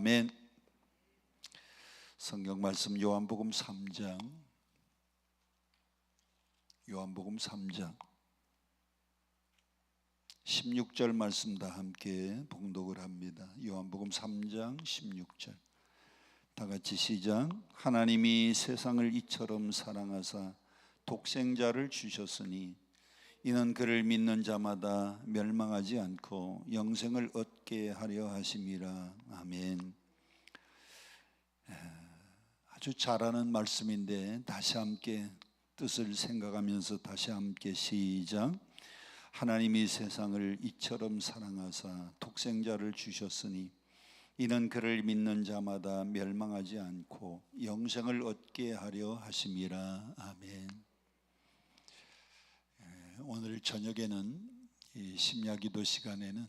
아멘. 성경 말씀 요한복음 3장 16절 말씀 다 함께 봉독을 합니다. 요한복음 3장 16절 다 같이 시작. 하나님이 세상을 이처럼 사랑하사 독생자를 주셨으니 이는 그를 믿는 자마다 멸망하지 않고 영생을 얻게 하려 하심이라. 아멘. 아주 잘하는 말씀인데 다시 함께 뜻을 생각하면서 다시 함께 시작. 하나님이 세상을 이처럼 사랑하사 독생자를 주셨으니 이는 그를 믿는 자마다 멸망하지 않고 영생을 얻게 하려 하심이라. 아멘. 오늘 저녁에는 이 심야기도 시간에는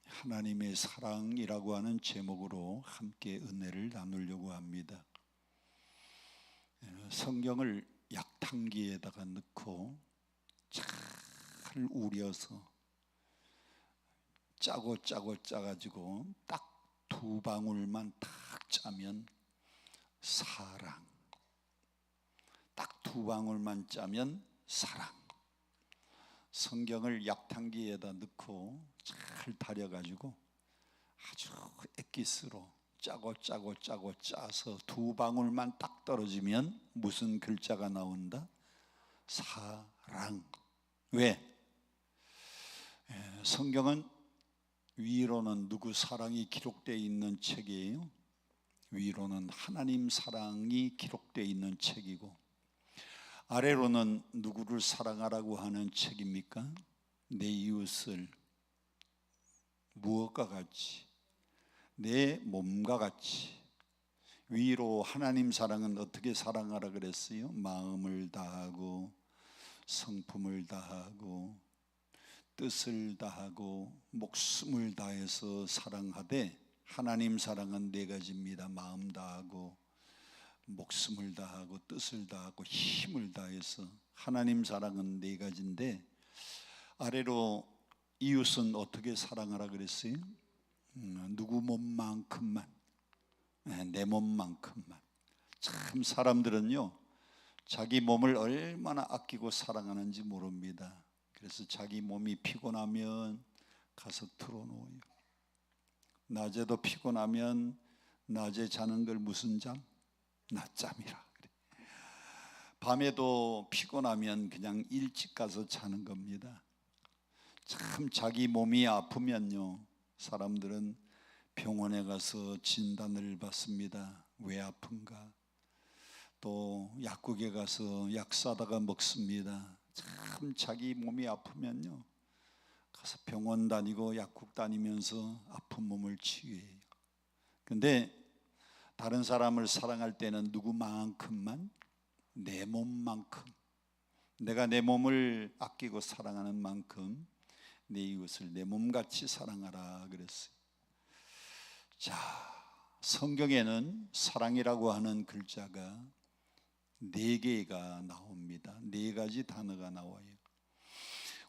하나님의 사랑이라고 하는 제목으로 함께 은혜를 나누려고 합니다. 성경을 약탕기에다가 넣고 잘 우려서 짜가지고 딱 두 방울만 딱 짜면 사랑, 딱 두 방울만 짜면 사랑. 성경을 약탕기에다 넣고 잘 다려가지고 아주 엑기스로 짜고 짜서 두 방울만 딱 떨어지면 무슨 글자가 나온다? 사랑. 왜? 성경은 위로는 누구 사랑이 기록되어 있는 책이에요. 위로는 하나님 사랑이 기록되어 있는 책이고, 아래로는 누구를 사랑하라고 하는 책입니까? 내 이웃을 무엇과 같이? 내 몸과 같이. 위로 하나님 사랑은 어떻게 사랑하라 그랬어요? 마음을 다하고 성품을 다하고 뜻을 다하고 목숨을 다해서 사랑하되, 하나님 사랑은 네 가지입니다. 마음 다하고 목숨을 다하고 뜻을 다하고 힘을 다해서. 하나님 사랑은 네 가지인데 아래로 이웃은 어떻게 사랑하라 그랬어요? 누구 몸만큼만, 내 몸만큼만. 참 사람들은요 자기 몸을 얼마나 아끼고 사랑하는지 모릅니다. 그래서 자기 몸이 피곤하면 가서 틀어놓아요. 낮에도 피곤하면 낮에 자는 걸 무슨 잠? 낮잠이라 그래. 밤에도 피곤하면 그냥 일찍 가서 자는 겁니다. 참 자기 몸이 아프면요 사람들은 병원에 가서 진단을 받습니다. 왜 아픈가? 또 약국에 가서 약 사다가 먹습니다. 참 자기 몸이 아프면요 가서 병원 다니고 약국 다니면서 아픈 몸을 치유해요. 근데 다른 사람을 사랑할 때는 누구만큼만? 내 몸만큼. 내가 내 몸을 아끼고 사랑하는 만큼 내 이웃을 내 몸같이 사랑하라 그랬어요. 자, 성경에는 사랑이라고 하는 글자가 4개가 나옵니다. 4가지 단어가 나와요.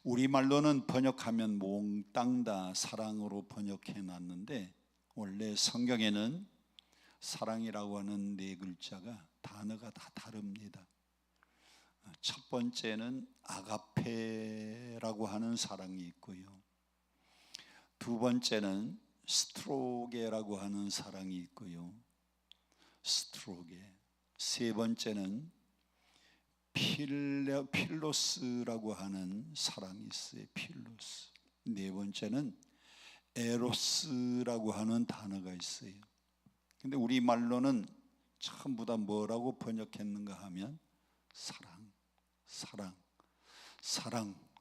우리말로는 번역하면 몽땅 다 사랑으로 번역해 놨는데 원래 성경에는 사랑이라고 하는 4글자가 단어가 다 다릅니다. 첫 번째는 아가페라고 하는 사랑이 있고요. 두 번째는 스트로게라고 하는 사랑이 있고요. 스트로게. 세 번째는 필로스라고 하는 사랑이 있어요. 필로스. 네 번째는 에로스라고 하는 단어가 있어요. 근데 우리말로는 전부 다 뭐라고 번역했는가 하면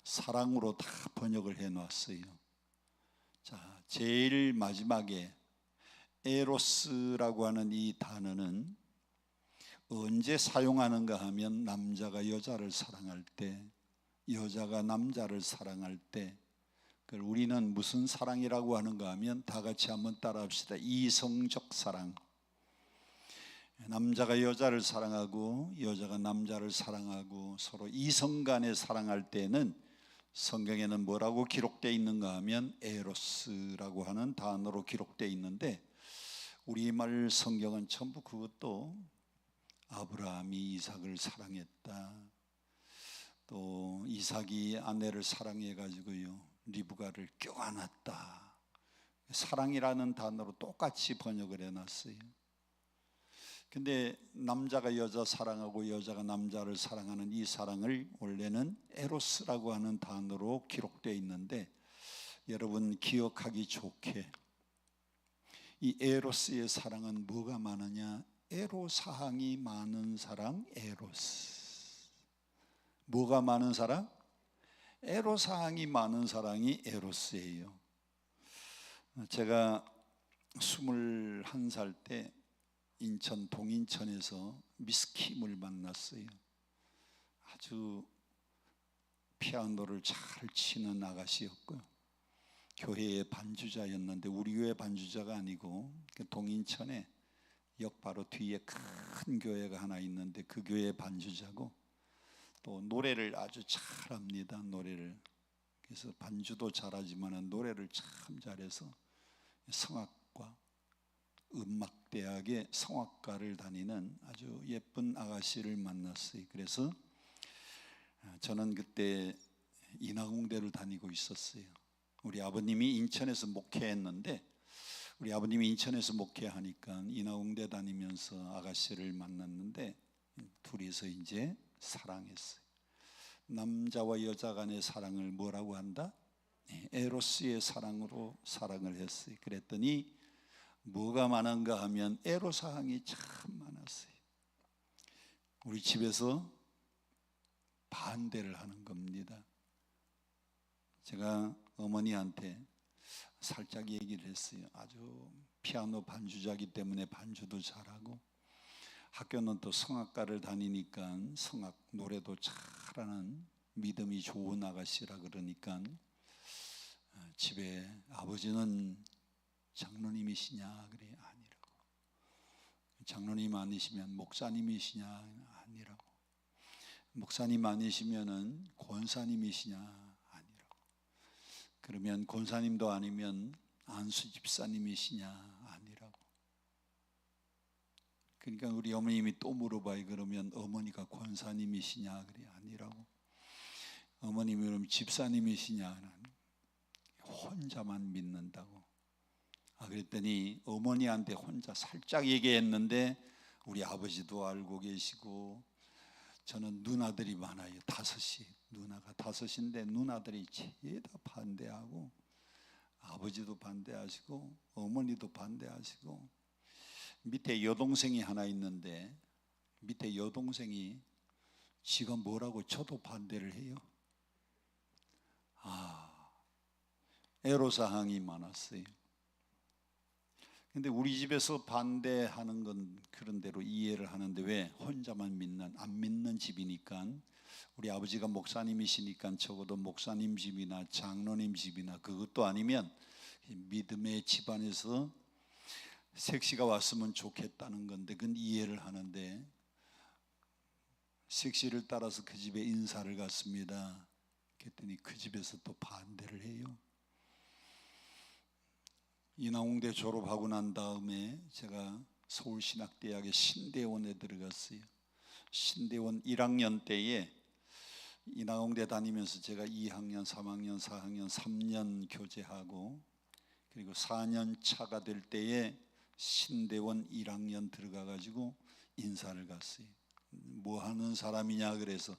사랑으로 다 번역을 해놨어요. 자, 제일 마지막에 에로스라고 하는 이 단어는 언제 사용하는가 하면 남자가 여자를 사랑할 때, 여자가 남자를 사랑할 때, 그걸 우리는 무슨 사랑이라고 하는가 하면 다 같이 한번 따라합시다. 이성적 사랑. 남자가 여자를 사랑하고 여자가 남자를 사랑하고 서로 이성 간에 사랑할 때는 성경에는 뭐라고 기록되어 있는가 하면 에로스라고 하는 단어로 기록되어 있는데 우리말 성경은 전부 그것도 아브라함이 이삭을 사랑했다, 또 이삭이 아내를 사랑해 가지고요 리브가를 껴안았다, 사랑이라는 단어로 똑같이 번역을 해놨어요. 근데 남자가 여자 사랑하고 여자가 남자를 사랑하는 이 사랑을 원래는 에로스라고 하는 단어로 기록되어 있는데, 여러분 기억하기 좋게 이 에로스의 사랑은 뭐가 많으냐? 애로사항이 많은 사랑, 에로스. 뭐가 많은 사랑? 애로사항이 많은 사랑이 에로스예요. 제가 21살 때 인천 동인천에서 미스 킴을 만났어요. 아주 피아노를 잘 치는 아가씨였고요, 교회의 반주자였는데 우리 교회 반주자가 아니고 동인천에 역 바로 뒤에 큰 교회가 하나 있는데 그 교회의 반주자고, 또 노래를 아주 잘합니다. 노래를. 그래서 반주도 잘하지만 노래를 참 잘해서 성악과 음악대학의 성악과를 다니는 아주 예쁜 아가씨를 만났어요. 그래서 저는 그때 인하공대를 다니고 있었어요. 우리 아버님이 인천에서 목회했는데, 우리 아버님이 인천에서 목회하니까 인하공대 다니면서 아가씨를 만났는데 둘이서 이제 사랑했어요. 남자와 여자 간의 사랑을 뭐라고 한다? 에로스의 사랑으로 사랑을 했어요. 그랬더니 뭐가 많은가 하면 애로사항이 참 많았어요. 우리 집에서 반대를 하는 겁니다. 제가 어머니한테 살짝 얘기를 했어요. 아주 피아노 반주자기 때문에 반주도 잘하고 학교는 또 성악과를 다니니까 성악 노래도 잘하는 믿음이 좋은 아가씨라 그러니까 집에 아버지는 장로님이시냐? 그래, 아니라고. 장로님 아니시면 목사님이시냐? 아니라고. 목사님 아니시면은 권사님이시냐? 아니라고. 그러면 권사님도 아니면 안수 집사님이시냐? 아니라고. 그러니까 우리 어머님이 또 물어봐요. 그러면 어머니가 권사님이시냐? 그래, 아니라고. 어머님이 그럼 집사님이시냐? 혼자만 믿는다고. 그랬더니 어머니한테 혼자 살짝 얘기했는데 우리 아버지도 알고 계시고, 저는 누나들이 많아요. 5이. 누나가 5인데 누나들이 죄다 반대하고, 아버지도 반대하시고 어머니도 반대하시고, 밑에 여동생이 하나 있는데 밑에 여동생이 지가 뭐라고 저도 반대를 해요. 애로사항이 많았어요. 근데 우리 집에서 반대하는 건 그런 대로 이해를 하는데 왜 혼자만 안 믿는 집이니까, 우리 아버지가 목사님이시니까 적어도 목사님 집이나 장로님 집이나 그것도 아니면 믿음의 집안에서 색시가 왔으면 좋겠다는 건데 그건 이해를 하는데, 색시를 따라서 그 집에 인사를 갔습니다. 그랬더니 그 집에서 또 반대를 해요. 인하공대 졸업하고 난 다음에 제가 서울신학대학의 신대원에 들어갔어요. 신대원 1학년 때에 인하공대 다니면서 제가 2학년, 3학년, 4학년 3년 교제하고, 그리고 4년 차가 될 때에 신대원 1학년 들어가 가지고 인사를 갔어요. 뭐 하는 사람이냐 그래서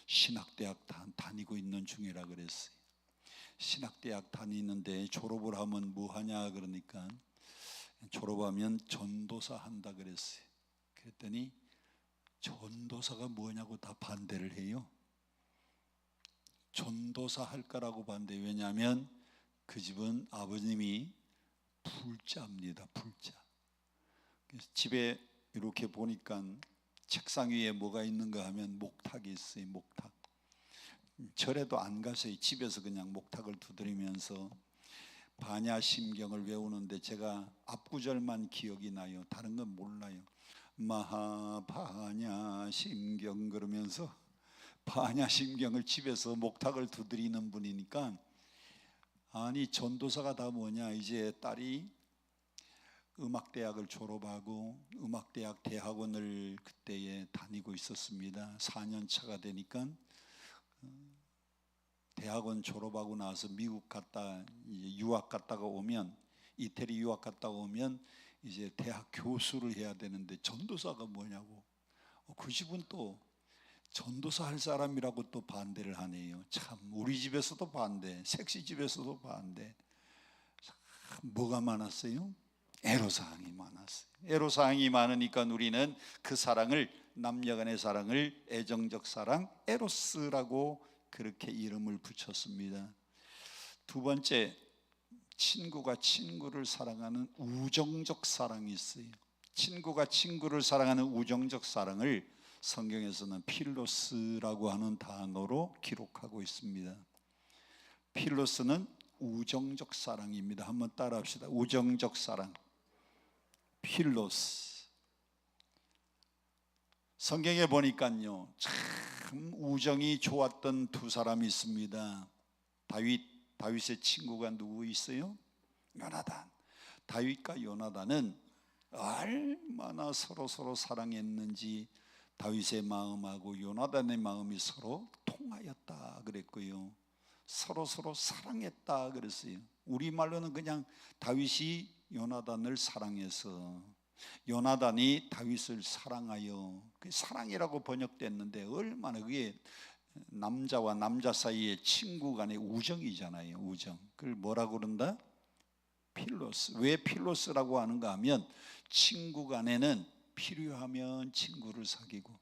신학대학 다니고 있는 중이라 그랬어요. 신학대학 다니는데 졸업을 하면 뭐 하냐 그러니까 졸업하면 전도사 한다 그랬어요. 그랬더니 전도사가 뭐냐고 다 반대를 해요. 전도사 할 거라고 반대. 왜냐하면 그 집은 아버님이 불자입니다. 불자. 그래서 집에 이렇게 보니까 책상 위에 뭐가 있는가 하면 목탁이 있어요. 목탁. 절에도 안 가서요. 집에서 그냥 목탁을 두드리면서 반야심경을 외우는데 제가 앞구절만 기억이 나요. 다른 건 몰라요. 마하반야심경 그러면서 반야심경을 집에서 목탁을 두드리는 분이니까, 아니 전도사가 다 뭐냐, 이제 딸이 음악대학을 졸업하고 음악대학 대학원을 그때에 다니고 있었습니다. 4년 차가 되니까 대학원 졸업하고 나서 미국 갔다 이제 유학 갔다가 오면, 이태리 유학 갔다 오면 이제 대학 교수를 해야 되는데 전도사가 뭐냐고. 그 집은 또 전도사 할 사람이라고 또 반대를 하네요. 참, 우리 집에서도 반대, 섹시 집에서도 반대. 뭐가 많았어요? 애로사항이 많았어요. 애로사항이 많으니까 우리는 그 사랑을, 남녀간의 사랑을 애정적 사랑, 에로스라고 그렇게 이름을 붙였습니다. 두 번째, 친구가 친구를 사랑하는 우정적 사랑이 있어요. 친구가 친구를 사랑하는 우정적 사랑을 성경에서는 필로스라고 하는 단어로 기록하고 있습니다. 필로스는 우정적 사랑입니다. 한번 따라합시다. 우정적 사랑, 필로스. 성경에 보니까요, 참 우정이 좋았던 두 사람이 있습니다. 다윗의 친구가 누구 있어요? 요나단. 다윗과 요나단은 얼마나 서로 사랑했는지 다윗의 마음하고 요나단의 마음이 서로 통하였다 그랬고요, 서로 사랑했다 그랬어요. 우리말로는 그냥 다윗이 요나단을 사랑해서, 요나단이 다윗을 사랑하여, 그 사랑이라고 번역됐는데 얼마나 그게 남자와 남자 사이의 친구 간의 우정이잖아요. 우정. 그걸 뭐라고 그런다? 필로스. 왜 필로스라고 하는가 하면, 친구 간에는 필요하면 친구를 사귀고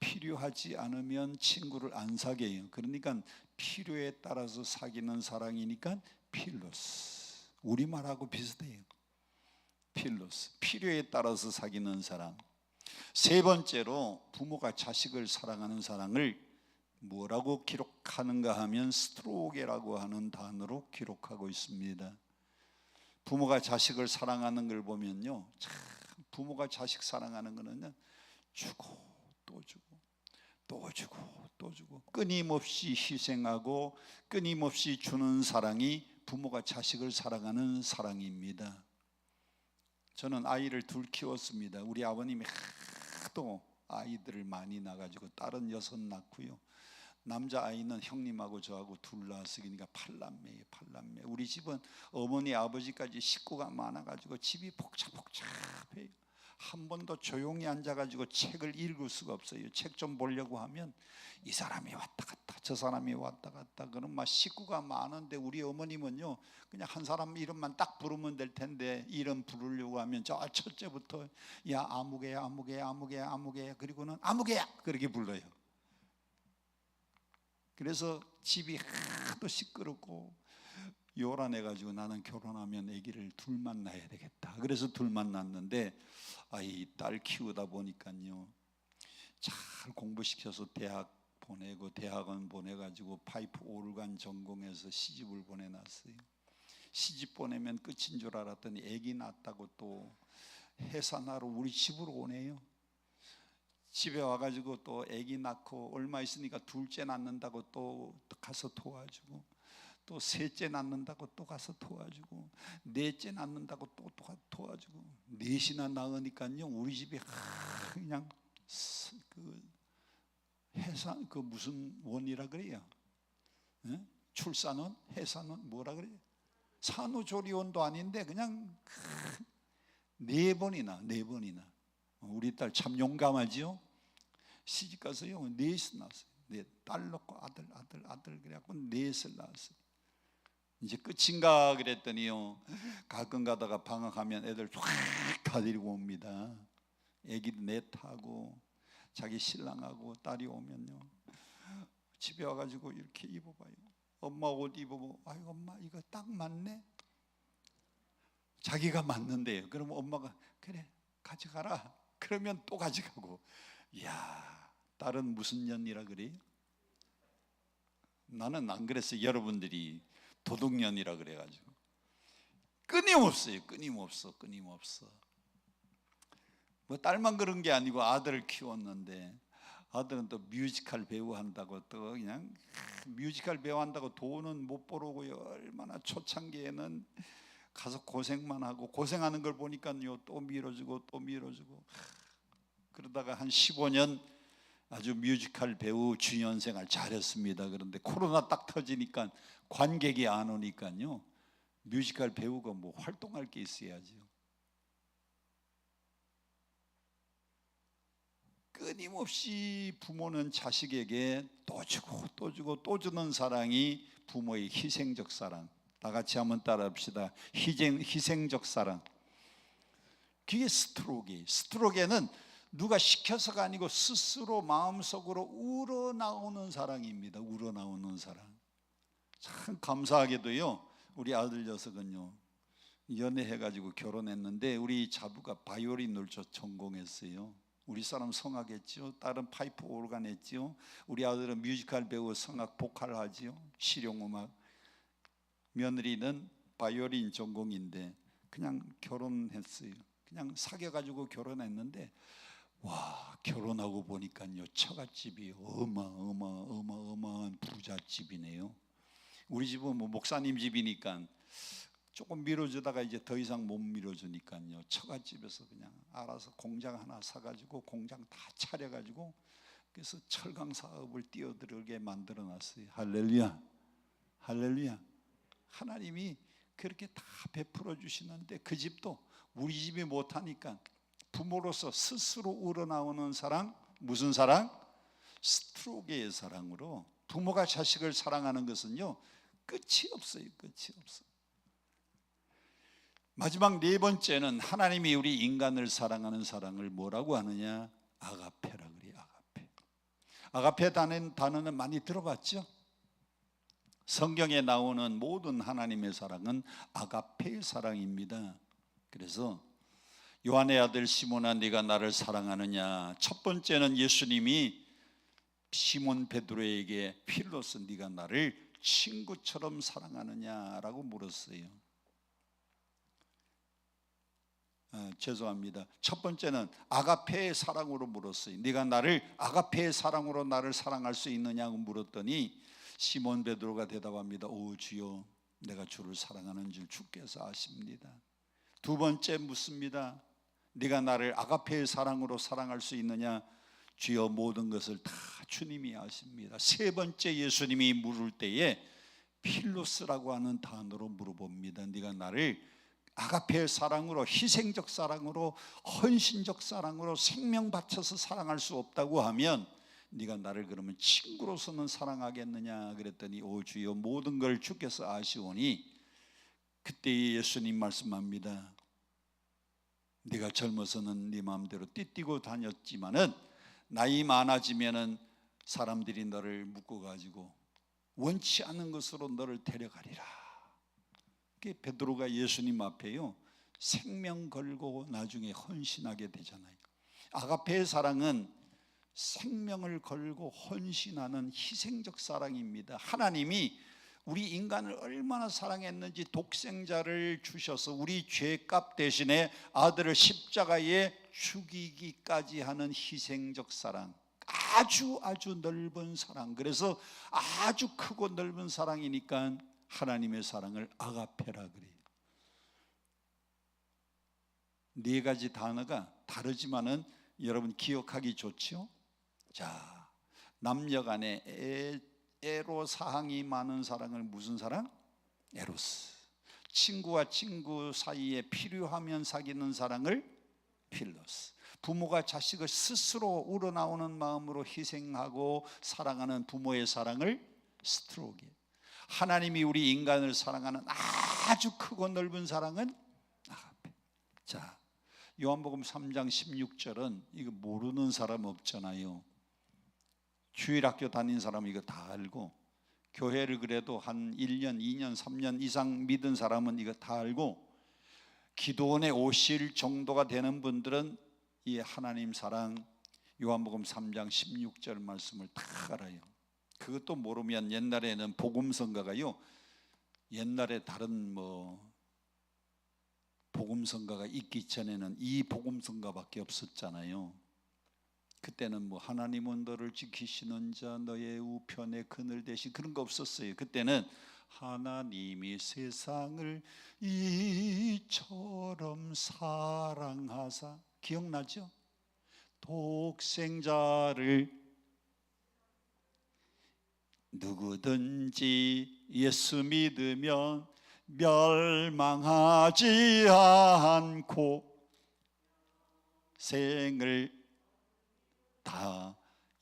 필요하지 않으면 친구를 안 사귀어요. 그러니까 필요에 따라서 사귀는 사랑이니까 필로스. 우리말하고 비슷해요. 필로스. 필요에 따라서 사귀는 사랑. 세 번째로, 부모가 자식을 사랑하는 사랑을 뭐라고 기록하는가 하면 스트로게라고 하는 단어로 기록하고 있습니다. 부모가 자식을 사랑하는 걸 보면요, 참 부모가 자식 사랑하는 거는 주고 또 주고 또 주고 또 주고 끊임없이 희생하고 끊임없이 주는 사랑이 부모가 자식을 사랑하는 사랑입니다. 저는 아이를 둘 키웠습니다. 우리 아버님이 하도 아이들을 많이 낳아가지고 딸은 6 낳고요, 남자아이는 형님하고 저하고 둘 낳았으니까 8남매예요. 8남매. 우리 집은 어머니 아버지까지 식구가 많아가지고 집이 복잡해요. 한 번도 조용히 앉아가지고 책을 읽을 수가 없어요. 책 좀 보려고 하면 이 사람이 왔다 갔다 저 사람이 왔다 갔다. 그럼 막 식구가 많은데, 우리 어머님은요 그냥 한 사람 이름만 딱 부르면 될 텐데, 이름 부르려고 하면 저 첫째부터 야 아무개야 아무개야 아무개야 아무개야, 그리고는 아무개야 그렇게 불러요. 그래서 집이 하도 시끄럽고 요란해가지고 나는 결혼하면 아기를 둘만 낳아야 되겠다. 그래서 둘만 낳았는데, 이 딸 키우다 보니까요, 잘 공부시켜서 대학 보내고 대학원 보내가지고 파이프 오르간 전공해서 시집을 보내놨어요. 시집 보내면 끝인 줄 알았더니 아기 낳았다고 또 해산하러 우리 집으로 오네요. 집에 와가지고 또 아기 낳고 얼마 있으니까 둘째 낳는다고 또 가서 도와주고, 또 셋째 낳는다고 또 가서 도와주고, 넷째 낳는다고 또 도와주고, 넷이나 낳으니까요 우리 집이 그냥 해산, 무슨 원이라 그래요? 출산원? 해산원? 뭐라 그래요? 산후조리원도 아닌데 그냥 4번이나 우리 딸 참 용감하지요. 시집가서요 4을 낳았어요. 딸 낳고 아들 그래갖고 4을 낳았어요. 이제 끝인가 그랬더니요, 가끔 가다가 방학하면 애들 쫙 데리고 옵니다. 애기도 넷하고 자기 신랑하고 딸이 오면요, 집에 와가지고 이렇게 입어봐요. 엄마 옷 입어보고, 아유 엄마 이거 딱 맞네. 자기가 맞는데요. 그러면 엄마가 그래 가져가라. 그러면 또 가져가고. 이야, 딸은 무슨 년이라 그래요? 나는 안 그랬어요. 여러분들이 도둑년이라 그래가지고. 끊임없어요. 끊임없어. 뭐 딸만 그런 게 아니고 아들을 키웠는데, 아들은 또 뮤지컬 배우 한다고 또 그냥 뮤지컬 배우 한다고 돈은 못 벌어오고요. 얼마나 초창기에는 가서 고생만 하고 고생하는 걸 보니까요 또 밀어주고 또 밀어주고 그러다가 한 15년 아주 뮤지컬 배우 주연 생활 잘했습니다. 그런데 코로나 딱 터지니까 관객이 안 오니까요 뮤지컬 배우가 뭐 활동할 게 있어야죠. 끊임없이 부모는 자식에게 또 주고 또 주고 또 주는 사랑이 부모의 희생적 사랑. 다 같이 한번 따라합시다. 희생적 사랑. 그게 스트로게. 스트로게는 누가 시켜서가 아니고 스스로 마음속으로 우러나오는 사랑입니다. 우러나오는 사랑. 참 감사하게도요 우리 아들 녀석은요 연애해가지고 결혼했는데 우리 자부가 바이올린을 전공했어요. 우리 사람 성악했죠. 딸은 파이프 오르간 했죠. 우리 아들은 뮤지컬 배우 성악 보컬 하지요. 실용음악. 며느리는 바이올린 전공인데 그냥 결혼했어요. 그냥 사귀어가지고 결혼했는데 와 결혼하고 보니까요 처갓집이 어마어마한 부잣집이네요. 우리 집은 뭐 목사님 집이니까 조금 밀어주다가 이제 더 이상 못 밀어주니까요 처갓집에서 그냥 알아서 공장 하나 사가지고 공장 다 차려가지고 그래서 철강 사업을 뛰어들게 만들어놨어요. 할렐루야, 할렐루야. 하나님이 그렇게 다 베풀어 주시는데 그 집도 우리 집이 못하니까 부모로서 스스로 우러나오는 사랑. 무슨 사랑? 스트로게의 사랑으로 부모가 자식을 사랑하는 것은요 끝이 없어요. 끝이 없어요. 마지막 네 번째는 하나님이 우리 인간을 사랑하는 사랑을 뭐라고 하느냐? 아가페라 그래요. 아가페. 아가페 단어는 많이 들어봤죠? 성경에 나오는 모든 하나님의 사랑은 아가페의 사랑입니다. 그래서 요한의 아들 시몬아 네가 나를 사랑하느냐? 첫 번째는 예수님이 시몬 베드로에게 필로스 네가 나를 친구처럼 사랑하느냐라고 물었어요. 죄송합니다. 첫 번째는 아가페의 사랑으로 물었어요. 네가 나를 아가페의 사랑으로 나를 사랑할 수 있느냐고 물었더니 시몬 베드로가 대답합니다. 오 주여 내가 주를 사랑하는 줄 주께서 아십니다. 두 번째 묻습니다. 네가 나를 아가페의 사랑으로 사랑할 수 있느냐? 주여 모든 것을 다 주님이 아십니다. 세 번째 예수님이 물을 때에 필로스라고 하는 단어로 물어봅니다. 네가 나를 아가페의 사랑으로 희생적 사랑으로 헌신적 사랑으로 생명 바쳐서 사랑할 수 없다고 하면 네가 나를 그러면 친구로서는 사랑하겠느냐 그랬더니 오 주여 모든 걸 주께서 아시오니 그때 예수님 말씀합니다. 네가 젊어서는 네 마음대로 띠뛰고 다녔지만은 나이 많아지면은 사람들이 너를 묶어가지고 원치 않는 것으로 너를 데려가리라. 베드로가 예수님 앞에요 생명 걸고 나중에 헌신하게 되잖아요. 아가페의 사랑은 생명을 걸고 헌신하는 희생적 사랑입니다. 하나님이 우리 인간을 얼마나 사랑했는지 독생자를 주셔서 우리 죄값 대신에 아들을 십자가에 죽이기까지 하는 희생적 사랑. 아주 넓은 사랑. 그래서 아주 크고 넓은 사랑이니까 하나님의 사랑을 아가페라 그래요. 네 가지 단어가 다르지만은 여러분 기억하기 좋죠? 자, 남녀 간에 애로 사항이 많은 사랑을 무슨 사랑? 에로스. 친구와 친구 사이에 필요하면 사귀는 사랑을 필로스. 부모가 자식을 스스로 우러나오는 마음으로 희생하고 사랑하는 부모의 사랑을 스트로게. 하나님이 우리 인간을 사랑하는 아주 크고 넓은 사랑은 아가페. 자, 요한복음 3장 16절은 이거 모르는 사람 없잖아요. 주일학교 다닌 사람은 이거 다 알고 교회를 그래도 한 1년, 2년, 3년 이상 믿은 사람은 이거 다 알고 기도원에 오실 정도가 되는 분들은 이 하나님 사랑 요한복음 3장 16절 말씀을 다 알아요. 그것도 모르면 옛날에는 복음성가가요 옛날에 다른 복음성가가 있기 전에는 이 복음성가밖에 없었잖아요. 그때는 하나님은 너를 지키시는 자 너의 우편에 그늘 대신 그런 거 없었어요. 그때는 하나님이 세상을 이처럼 사랑하사, 기억나죠? 독생자를, 누구든지 예수 믿으면 멸망하지 않고 생을 다.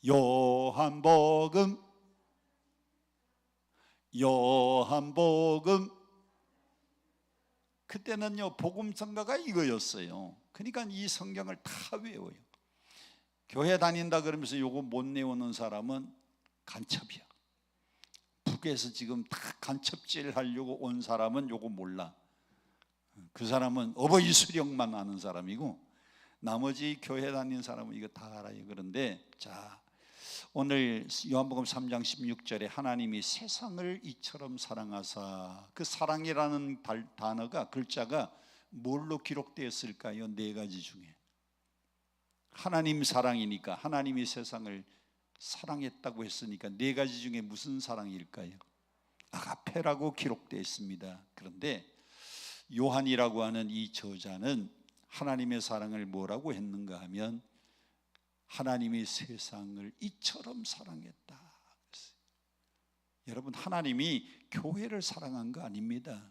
요한복음 그때는요 복음성가가 이거였어요. 그러니까 이 성경을 다 외워요. 교회 다닌다 그러면서 요거 못 외우는 사람은 간첩이야. 북에서 지금 다 간첩질 하려고 온 사람은 요거 몰라. 그 사람은 어버이 수령만 아는 사람이고 나머지 교회 다니는 사람은 이거 다 알아요. 그런데 자, 오늘 요한복음 3장 16절에 하나님이 세상을 이처럼 사랑하사, 그 사랑이라는 단어가, 글자가 뭘로 기록되었을까요? 네 가지 중에 하나님 사랑이니까, 하나님이 세상을 사랑했다고 했으니까 네 가지 중에 무슨 사랑일까요? 아가페라고 기록되어 있습니다. 그런데 요한이라고 하는 이 저자는 하나님의 사랑을 뭐라고 했는가 하면 하나님이 세상을 이처럼 사랑했다. 여러분, 하나님이 교회를 사랑한 거 아닙니다.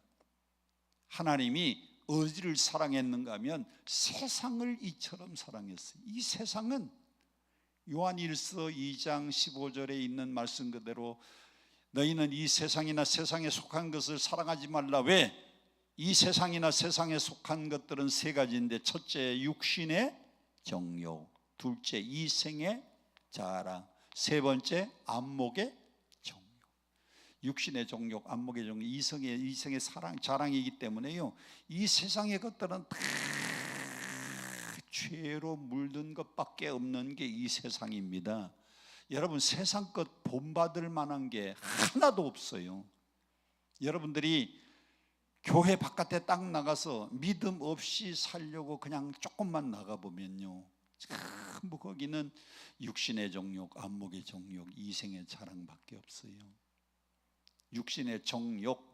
하나님이 어디를 사랑했는가 하면 세상을 이처럼 사랑했어요. 이 세상은 요한일서 2장 15절에 있는 말씀 그대로 너희는 이 세상이나 세상에 속한 것을 사랑하지 말라. 왜? 이 세상이나 세상에 속한 것들은 세 가지인데, 첫째 육신의 정욕, 둘째 이생의 자랑, 세 번째 안목의 정욕. 육신의 정욕, 안목의 정욕, 이생의 사랑, 자랑이기 때문에요, 이 세상의 것들은 다 죄로 물든 것밖에 없는 게 이 세상입니다. 여러분, 세상 것 본받을 만한 게 하나도 없어요. 여러분들이 교회 바깥에 딱 나가서 믿음 없이 살려고 그냥 조금만 나가보면요, 전부 거기는 육신의 정욕, 안목의 정욕, 이생의 자랑밖에 없어요. 육신의 정욕,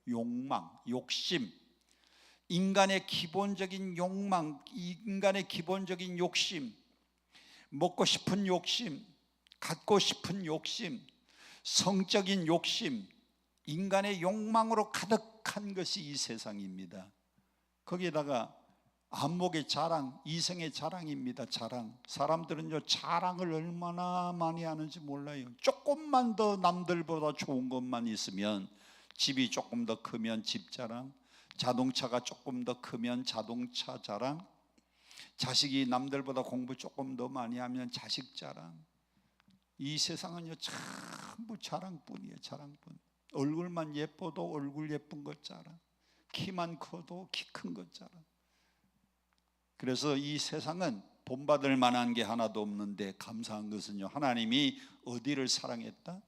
욕망, 욕심, 인간의 기본적인 욕망, 인간의 기본적인 욕심, 먹고 싶은 욕심, 갖고 싶은 욕심, 성적인 욕심, 인간의 욕망으로 가득한 것이 이 세상입니다. 거기에다가 안목의 자랑, 이생의 자랑입니다. 자랑. 사람들은요 자랑을 얼마나 많이 하는지 몰라요. 조금만 더 남들보다 좋은 것만 있으면, 집이 조금 더 크면 집 자랑, 자동차가 조금 더 크면 자동차 자랑, 자식이 남들보다 공부 조금 더 많이 하면 자식 자랑. 이 세상은요 전부 자랑뿐이에요. 자랑뿐. 얼굴만 예뻐도 얼굴 예쁜 것 자랑, 키만 커도 키 큰 것 자랑. 그래서 이 세상은 본받을 만한 게 하나도 없는데, 감사한 것은요, 하나님이 어디를 사랑했다?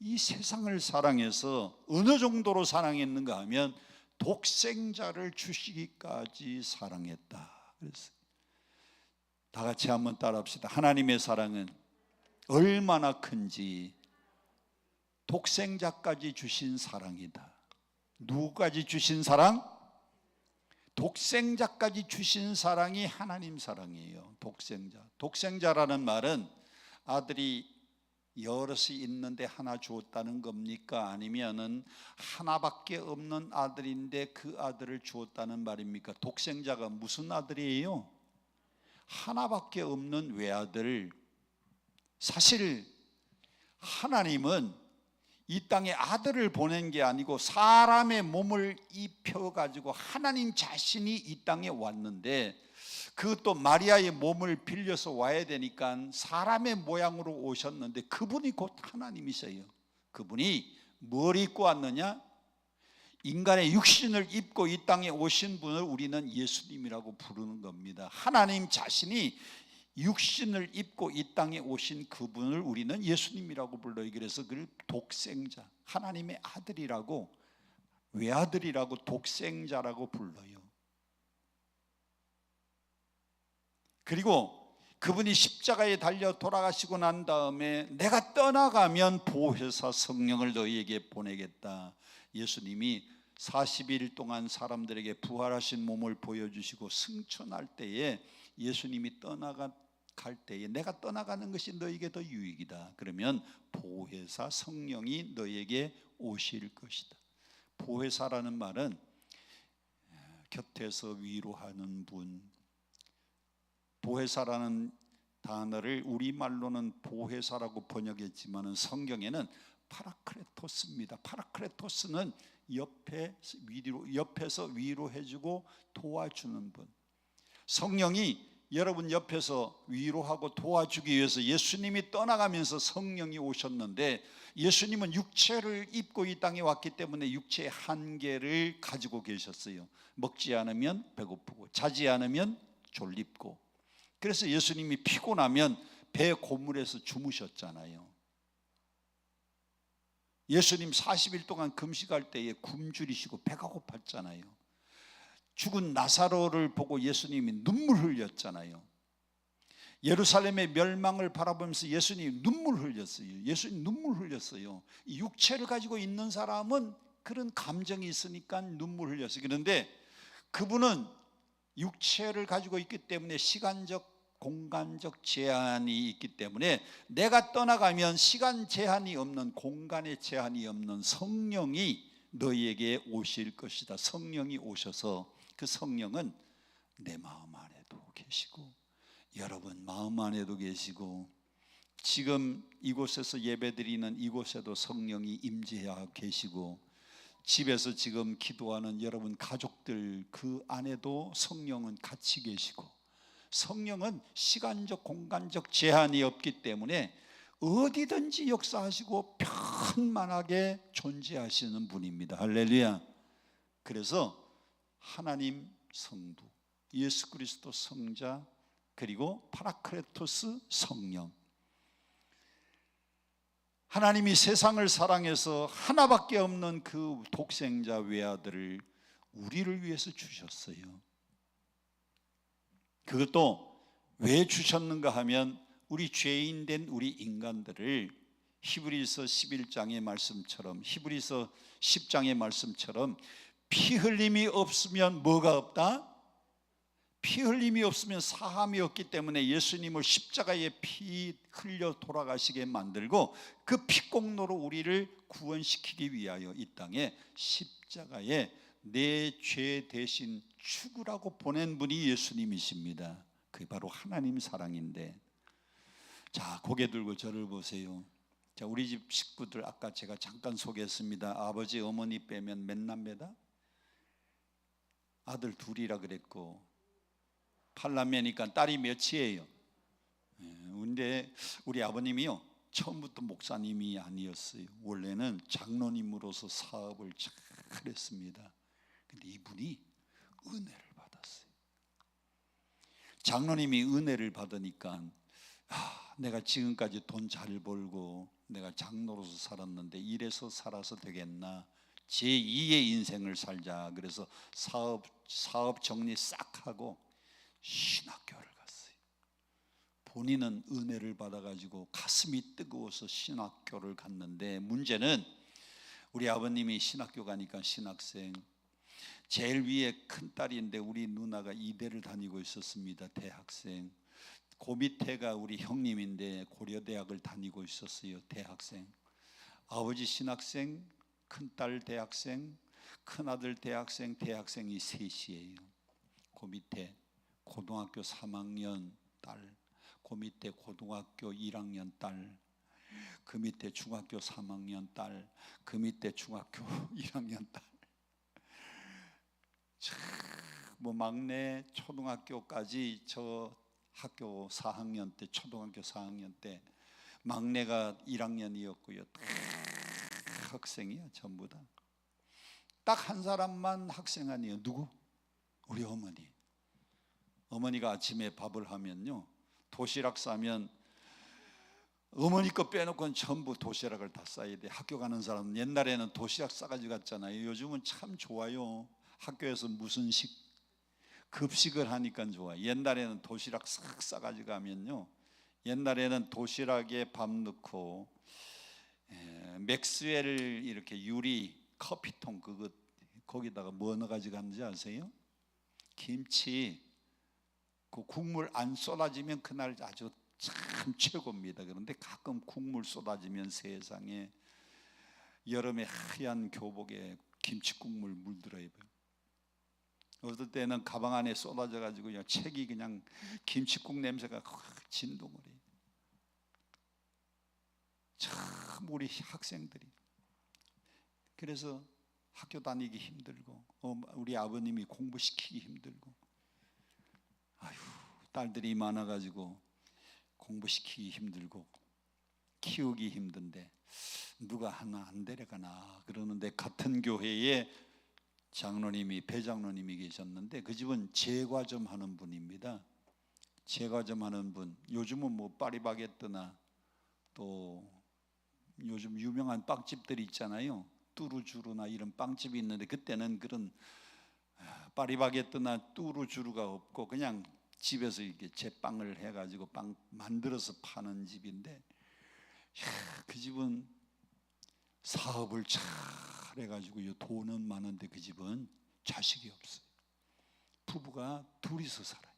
이 세상을 사랑해서 어느 정도로 사랑했는가 하면 독생자를 주시기까지 사랑했다. 그래서 다 같이 한번 따라합시다. 하나님의 사랑은 얼마나 큰지 독생자까지 주신 사랑이다. 누구까지 주신 사랑? 독생자까지 주신 사랑이 하나님 사랑이에요. 독생자. 독생자라는 말은 아들이 여럿이 있는데 하나 주었다는 겁니까? 아니면은 하나밖에 없는 아들인데 그 아들을 주었다는 말입니까? 독생자가 무슨 아들이에요? 하나밖에 없는 외아들. 사실 하나님은 이 땅에 아들을 보낸 게 아니고 사람의 몸을 입혀가지고 하나님 자신이 이 땅에 왔는데, 그것도 마리아의 몸을 빌려서 와야 되니까 사람의 모양으로 오셨는데, 그분이 곧 하나님이세요. 그분이 뭘 입고 왔느냐? 인간의 육신을 입고 이 땅에 오신 분을 우리는 예수님이라고 부르는 겁니다. 하나님 자신이 육신을 입고 이 땅에 오신 그분을 우리는 예수님이라고 불러요. 그래서 그를 독생자, 하나님의 아들이라고, 외아들이라고, 독생자라고 불러요. 그리고 그분이 십자가에 달려 돌아가시고 난 다음에 내가 떠나가면 보혜사 성령을 너희에게 보내겠다. 예수님이 40일 동안 사람들에게 부활하신 몸을 보여주시고 승천할 때에 예수님이 갈 때에 내가 떠나가는 것이 너희에게 더 유익이다. 그러면 보혜사 성령이 너희에게 오실 것이다. 보혜사라는 말은 곁에서 위로하는 분, 보혜사라는 단어를 우리말로는 보혜사라고 번역했지만 성경에는 파라크레토스입니다. 파라크레토스는 옆에서 위로해주고 도와주는 분. 성령이 여러분 옆에서 위로하고 도와주기 위해서 예수님이 떠나가면서 성령이 오셨는데, 예수님은 육체를 입고 이 땅에 왔기 때문에 육체의 한계를 가지고 계셨어요. 먹지 않으면 배고프고 자지 않으면 졸립고, 그래서 예수님이 피곤하면 배 고물에서 주무셨잖아요. 예수님 40일 동안 금식할 때에 굶주리시고 배가 고팠잖아요. 죽은 나사로를 보고 예수님이 눈물 흘렸잖아요. 예루살렘의 멸망을 바라보면서 예수님이 눈물 흘렸어요. 예수님 눈물 흘렸어요. 이 육체를 가지고 있는 사람은 그런 감정이 있으니까 눈물 흘렸어요. 그런데 그분은 육체를 가지고 있기 때문에 시간적 공간적 제한이 있기 때문에 내가 떠나가면 시간 제한이 없는, 공간의 제한이 없는 성령이 너희에게 오실 것이다. 성령이 오셔서 그 성령은 내 마음 안에도 계시고 여러분 마음 안에도 계시고, 지금 이곳에서 예배드리는 이곳에도 성령이 임재하고 계시고, 집에서 지금 기도하는 여러분 가족들 그 안에도 성령은 같이 계시고, 성령은 시간적 공간적 제한이 없기 때문에 어디든지 역사하시고 편만하게 존재하시는 분입니다. 할렐루야. 그래서 하나님 성부, 예수 그리스도 성자, 그리고 파라크레토스 성령, 하나님이 세상을 사랑해서 하나밖에 없는 그 독생자 외아들을 우리를 위해서 주셨어요. 그것도 왜 주셨는가 하면 우리 죄인 된 우리 인간들을 히브리서 11장의 말씀처럼, 히브리서 10장의 말씀처럼 피 흘림이 없으면 뭐가 없다? 피 흘림이 없으면 사함이 없기 때문에 예수님을 십자가에 피 흘려 돌아가시게 만들고 그 피공로로 우리를 구원시키기 위하여 이 땅에 십자가에 내 죄 대신 죽으라고 보낸 분이 예수님이십니다. 그게 바로 하나님 사랑인데, 자, 고개 들고 저를 보세요. 자, 우리 집 식구들 아까 제가 잠깐 소개했습니다. 아버지 어머니 빼면 몇 남매다? 아들 둘이라 그랬고, 팔남매니까 딸이 몇이에요? 근데 우리 아버님이요, 처음부터 목사님이 아니었어요. 원래는 장로님으로서 사업을 잘 했습니다. 근데 이분이 은혜를 받았어요. 장로님이 은혜를 받으니까 내가 지금까지 돈 잘 벌고 내가 장로로서 살았는데 이래서 살아서 되겠나, 제2의 인생을 살자. 그래서 사업 정리 싹 하고 신학교를 갔어요. 본인은 은혜를 받아가지고 가슴이 뜨거워서 신학교를 갔는데, 문제는 우리 아버님이 신학교 가니까 신학생, 제일 위에 큰 딸인데 우리 누나가 이대를 다니고 있었습니다. 대학생. 그 밑에가 우리 형님인데 고려대학을 다니고 있었어요. 대학생. 아버지 신학생, 큰딸 대학생, 큰아들 대학생, 대학생이 셋이에요. 그 밑에 고등학교 3학년 딸, 그 밑에 고등학교 1학년 딸, 그 밑에 중학교 3학년 딸, 그 밑에 중학교 1학년 딸. 뭐 막내 초등학교까지, 저 학교 4학년 때, 초등학교 4학년 때 막내가 1학년이었고요. 학생이야 전부 다. 딱 한 사람만 학생 아니에요. 누구? 우리 어머니. 어머니가 아침에 밥을 하면요, 도시락 싸면 어머니 거 빼놓고는 전부 도시락을 다 싸야 돼. 학교 가는 사람은 옛날에는 도시락 싸가지고 갔잖아요. 요즘은 참 좋아요. 학교에서 무슨 식? 급식을 하니까 좋아. 옛날에는 도시락 싹 싸가지고 가면요, 옛날에는 도시락에 밥 넣고 맥스웰 이렇게 유리 커피통 그거 거기다가 뭐 넣어가지고 가는지 아세요? 김치. 그 국물 안 쏟아지면 그날 아주 참 최고입니다. 그런데 가끔 국물 쏟아지면 세상에 여름에 하얀 교복에 김치국물 물들어요. 어떨 때는 가방 안에 쏟아져 가지고 그냥 책이 그냥 김치국 냄새가 진동을 해요. 참 우리 학생들이 그래서 학교 다니기 힘들고 우리 아버님이 공부시키기 힘들고, 아휴, 딸들이 많아가지고 공부시키기 힘들고 키우기 힘든데 누가 하나 안 데려가나 그러는데, 같은 교회에 장로님이 배장로님이 계셨는데 그 집은 제과점 하는 분입니다. 제과점 하는 분. 요즘은 뭐 파리바게뜨나 또 요즘 유명한 빵집들이 있잖아요. 뚜루주루나 이런 빵집이 있는데, 그때는 그런 파리바게뜨나 뚜루주루가 없고 그냥 집에서 이렇게 제빵을 해가지고 빵 만들어서 파는 집인데, 그 집은 사업을 잘 해가지고 돈은 많은데 그 집은 자식이 없어요. 부부가 둘이서 살아요.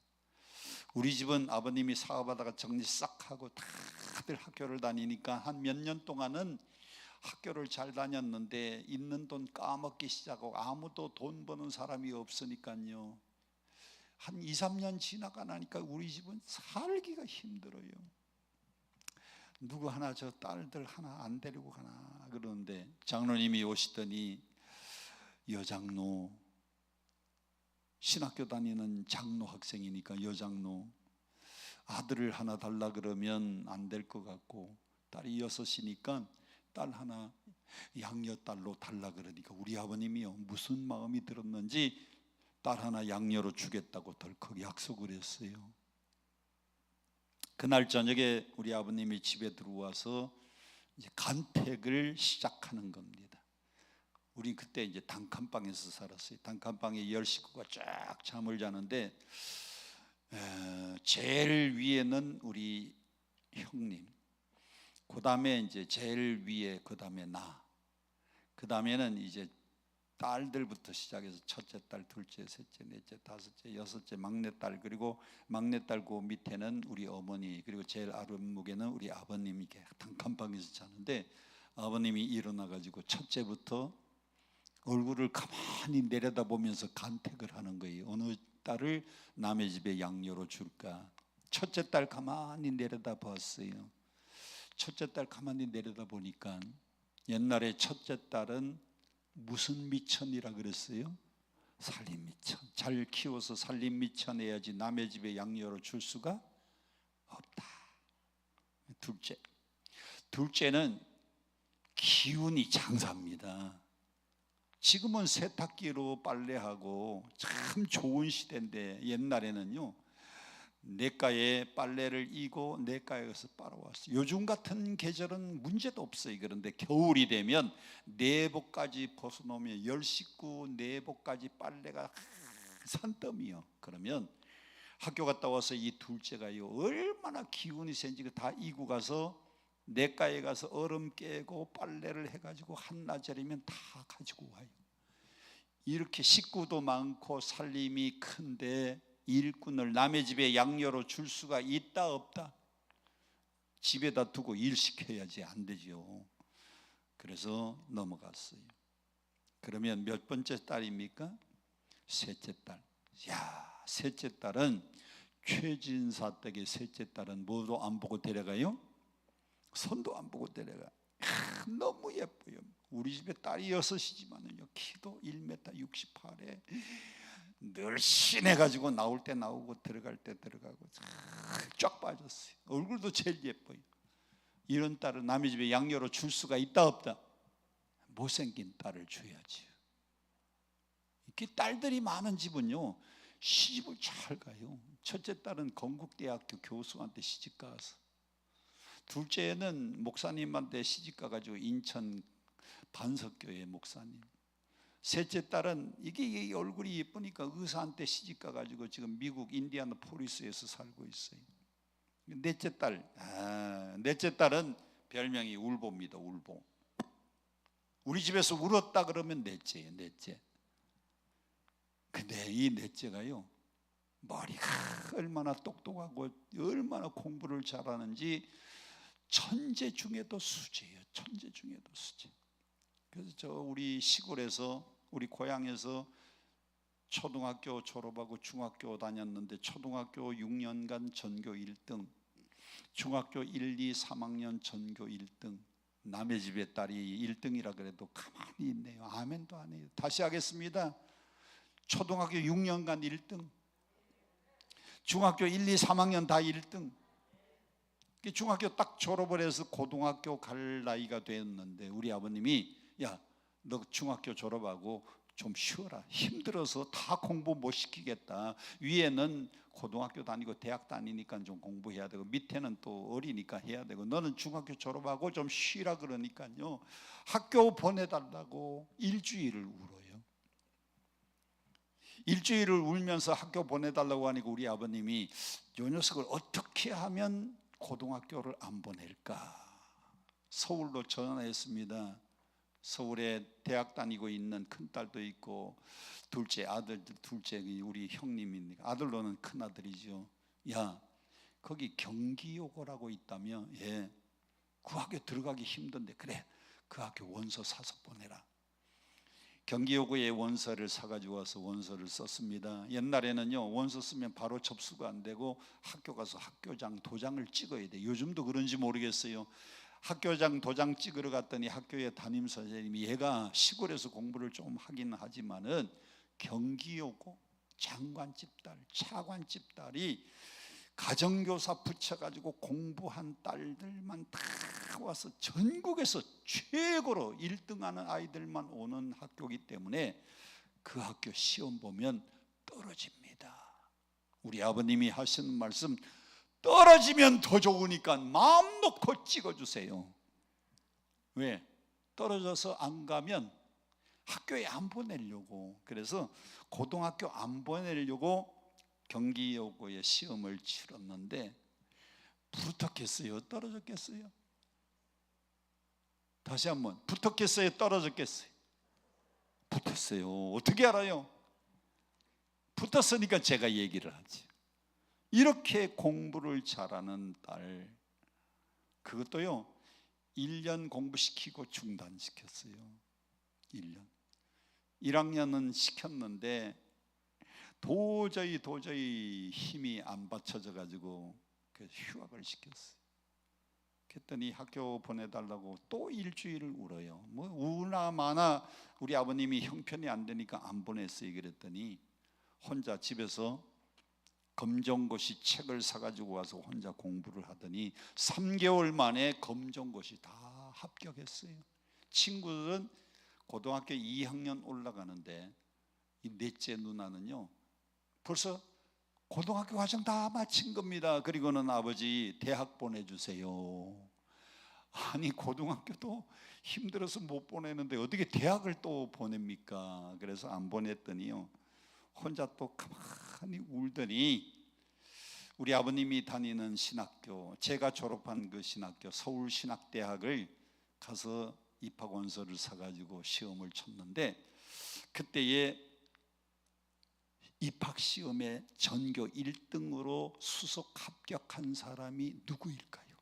우리 집은 아버님이 사업하다가 정리 싹 하고 다들 학교를 다니니까 한 몇 년 동안은 학교를 잘 다녔는데 있는 돈 까먹기 시작하고 아무도 돈 버는 사람이 없으니까요, 한 2, 3년 지나가 나니까 우리 집은 살기가 힘들어요. 누구 하나 저 딸들 하나 안 데리고 가나 그러는데, 장로님이 오시더니 여장로, 신학교 다니는 장로 학생이니까 여장로, 아들을 하나 달라 그러면 안 될 것 같고, 딸이 6이니까 딸 하나 양녀딸로 달라 그러니까 우리 아버님이요 무슨 마음이 들었는지 딸 하나 양녀로 주겠다고 덜컥 약속을 했어요. 그날 저녁에 우리 아버님이 집에 들어와서 이제 간택을 시작하는 겁니다. 우리 그때 이제 단칸방에서 살았어요. 단칸방에 10식구가 쫙 잠을 자는데 제일 위에는 우리 형님, 그 다음에 이제 제일 위에, 그 다음에 나, 그 다음에는 이제 딸들부터 시작해서 첫째 딸, 둘째, 셋째, 넷째, 다섯째, 여섯째, 막내딸, 그리고 막내딸 그 밑에는 우리 어머니, 그리고 제일 아랫목에는 우리 아버님이 이렇게 단칸방에서 자는데, 아버님이 일어나가지고 첫째부터 얼굴을 가만히 내려다보면서 간택을 하는 거예요. 어느 딸을 남의 집에 양녀로 줄까? 첫째 딸 가만히 내려다봤어요. 첫째 딸 가만히 내려다보니까 옛날에 첫째 딸은 무슨 미천이라 그랬어요? 살림 미천. 잘 키워서 살림 미천해야지 남의 집에 양녀로 줄 수가 없다. 둘째는 기운이 장사입니다. 지금은 세탁기로 빨래하고 참 좋은 시대인데, 옛날에는요 냇가에 빨래를 이고 냇가에 가서 빨아왔어요. 요즘 같은 계절은 문제도 없어요. 그런데 겨울이 되면 내복까지 벗어놓으면 10식구 내복까지 빨래가 산더미요. 그러면 학교 갔다 와서 이 둘째가요 얼마나 기운이 센지 다 이고 가서 냇가에 가서 얼음 깨고 빨래를 해가지고 한나절이면 다 가지고 와요. 이렇게 식구도 많고 살림이 큰데 일꾼을 남의 집에 양녀로 줄 수가 있다 없다? 집에다 두고 일 시켜야지 안 되죠. 그래서 넘어갔어요. 그러면 몇 번째 딸입니까? 셋째 딸. 야, 셋째 딸은 최진사 댁의 셋째 딸은 뭐도 안 보고 데려가요? 손도 안 보고 데려가. 너무 예뻐요. 우리 집에 딸이 6이지만은요 키도 1m 68에 늘씬해가지고 나올 때 나오고 들어갈 때 들어가고 쫙 빠졌어요. 얼굴도 제일 예뻐요. 이런 딸을 남의 집에 양녀로 줄 수가 있다 없다? 못생긴 딸을 줘야지. 이렇게 딸들이 많은 집은요 시집을 잘 가요. 첫째 딸은 건국대학교 교수한테 시집 가서, 둘째는 목사님한테 시집 가가지고 인천 반석교회 목사님, 셋째 딸은 이게 얼굴이 예쁘니까 의사한테 시집 가가지고 지금 미국 인디아나 포리스에서 살고 있어요. 넷째 딸은 별명이 울보입니다. 울보. 우리 집에서 울었다 그러면 넷째예요. 넷째. 근데 이 넷째가요, 머리가 얼마나 똑똑하고 얼마나 공부를 잘하는지 천재 중에도 수재예요. 천재 중에도 수재. 그래서 우리 시골에서, 우리 고향에서 초등학교 졸업하고 중학교 다녔는데 초등학교 6년간 전교 1등, 중학교 1, 2, 3학년 전교 1등. 남의 집의 딸이 1등이라 그래도 가만히 있네요. 아멘도 안 해요. 다시 하겠습니다. 초등학교 6년간 1등, 중학교 1, 2, 3학년 다 1등. 중학교 딱 졸업을 해서 고등학교 갈 나이가 됐는데 우리 아버님이, 야, 너 중학교 졸업하고 좀 쉬어라. 힘들어서 다 공부 못 시키겠다. 위에는 고등학교 다니고 대학 다니니까 좀 공부해야 되고 밑에는 또 어리니까 해야 되고 너는 중학교 졸업하고 좀 쉬라 그러니까요, 학교 보내달라고 일주일을 울어요. 일주일을 울면서 학교 보내달라고 하니까 우리 아버님이 이 녀석을 어떻게 하면 고등학교를 안 보낼까? 서울로 전화했습니다. 서울에 대학 다니고 있는 큰딸도 있고 둘째 아들, 둘째 우리 형님이니까 아들로는 큰아들이죠. 야, 거기 경기여고라고 있다며. 예, 그 학교 들어가기 힘든데 그래, 그 학교 원서 사서 보내라. 경기여고에 원서를 사가지고 와서 원서를 썼습니다. 옛날에는요, 원서 쓰면 바로 접수가 안 되고 학교 가서 학교장 도장을 찍어야 돼. 요즘도 그런지 모르겠어요. 학교장 도장 찍으러 갔더니 학교의 담임 선생님이, 얘가 시골에서 공부를 좀 하긴 하지만은 경기여고 장관집 딸, 차관집 딸이 가정교사 붙여가지고 공부한 딸들만 다 와서 전국에서 최고로 1등하는 아이들만 오는 학교이기 때문에 그 학교 시험 보면 떨어집니다. 우리 아버님이 하시는 말씀, 떨어지면 더 좋으니까 마음 놓고 찍어주세요. 왜? 떨어져서 안 가면 학교에 안 보내려고. 그래서 고등학교 안 보내려고 경기여고에 시험을 치렀는데 붙었겠어요? 떨어졌겠어요? 다시 한번, 붙었겠어요? 떨어졌겠어요? 붙었어요. 어떻게 알아요? 붙었으니까 제가 얘기를 하지. 이렇게 공부를 잘하는 딸, 그것도요 1년 공부시키고 중단시켰어요. 1년 1학년은 시켰는데 도저히 힘이 안 받쳐져 가지고 휴학을 시켰어요. 그랬더니 학교 보내달라고 또 일주일을 울어요. 뭐 우나 마나 우리 아버님이 형편이 안 되니까 안 보냈어요. 그랬더니 혼자 집에서 검정고시 책을 사가지고 와서 혼자 공부를 하더니 3개월 만에 검정고시 다 합격했어요. 친구들은 고등학교 2학년 올라가는데 이 넷째 누나는요 벌써 고등학교 과정 다 마친 겁니다. 그리고는 아버지 대학 보내주세요. 아니 고등학교도 힘들어서 못 보내는데 어떻게 대학을 또 보냅니까? 그래서 안 보냈더니요 혼자 또 가만히 울더니 우리 아버님이 다니는 신학교, 제가 졸업한 그 신학교 서울신학대학을 가서 입학원서를 사가지고 시험을 쳤는데 그때에 입학시험에 전교 1등으로 수석 합격한 사람이 누구일까요?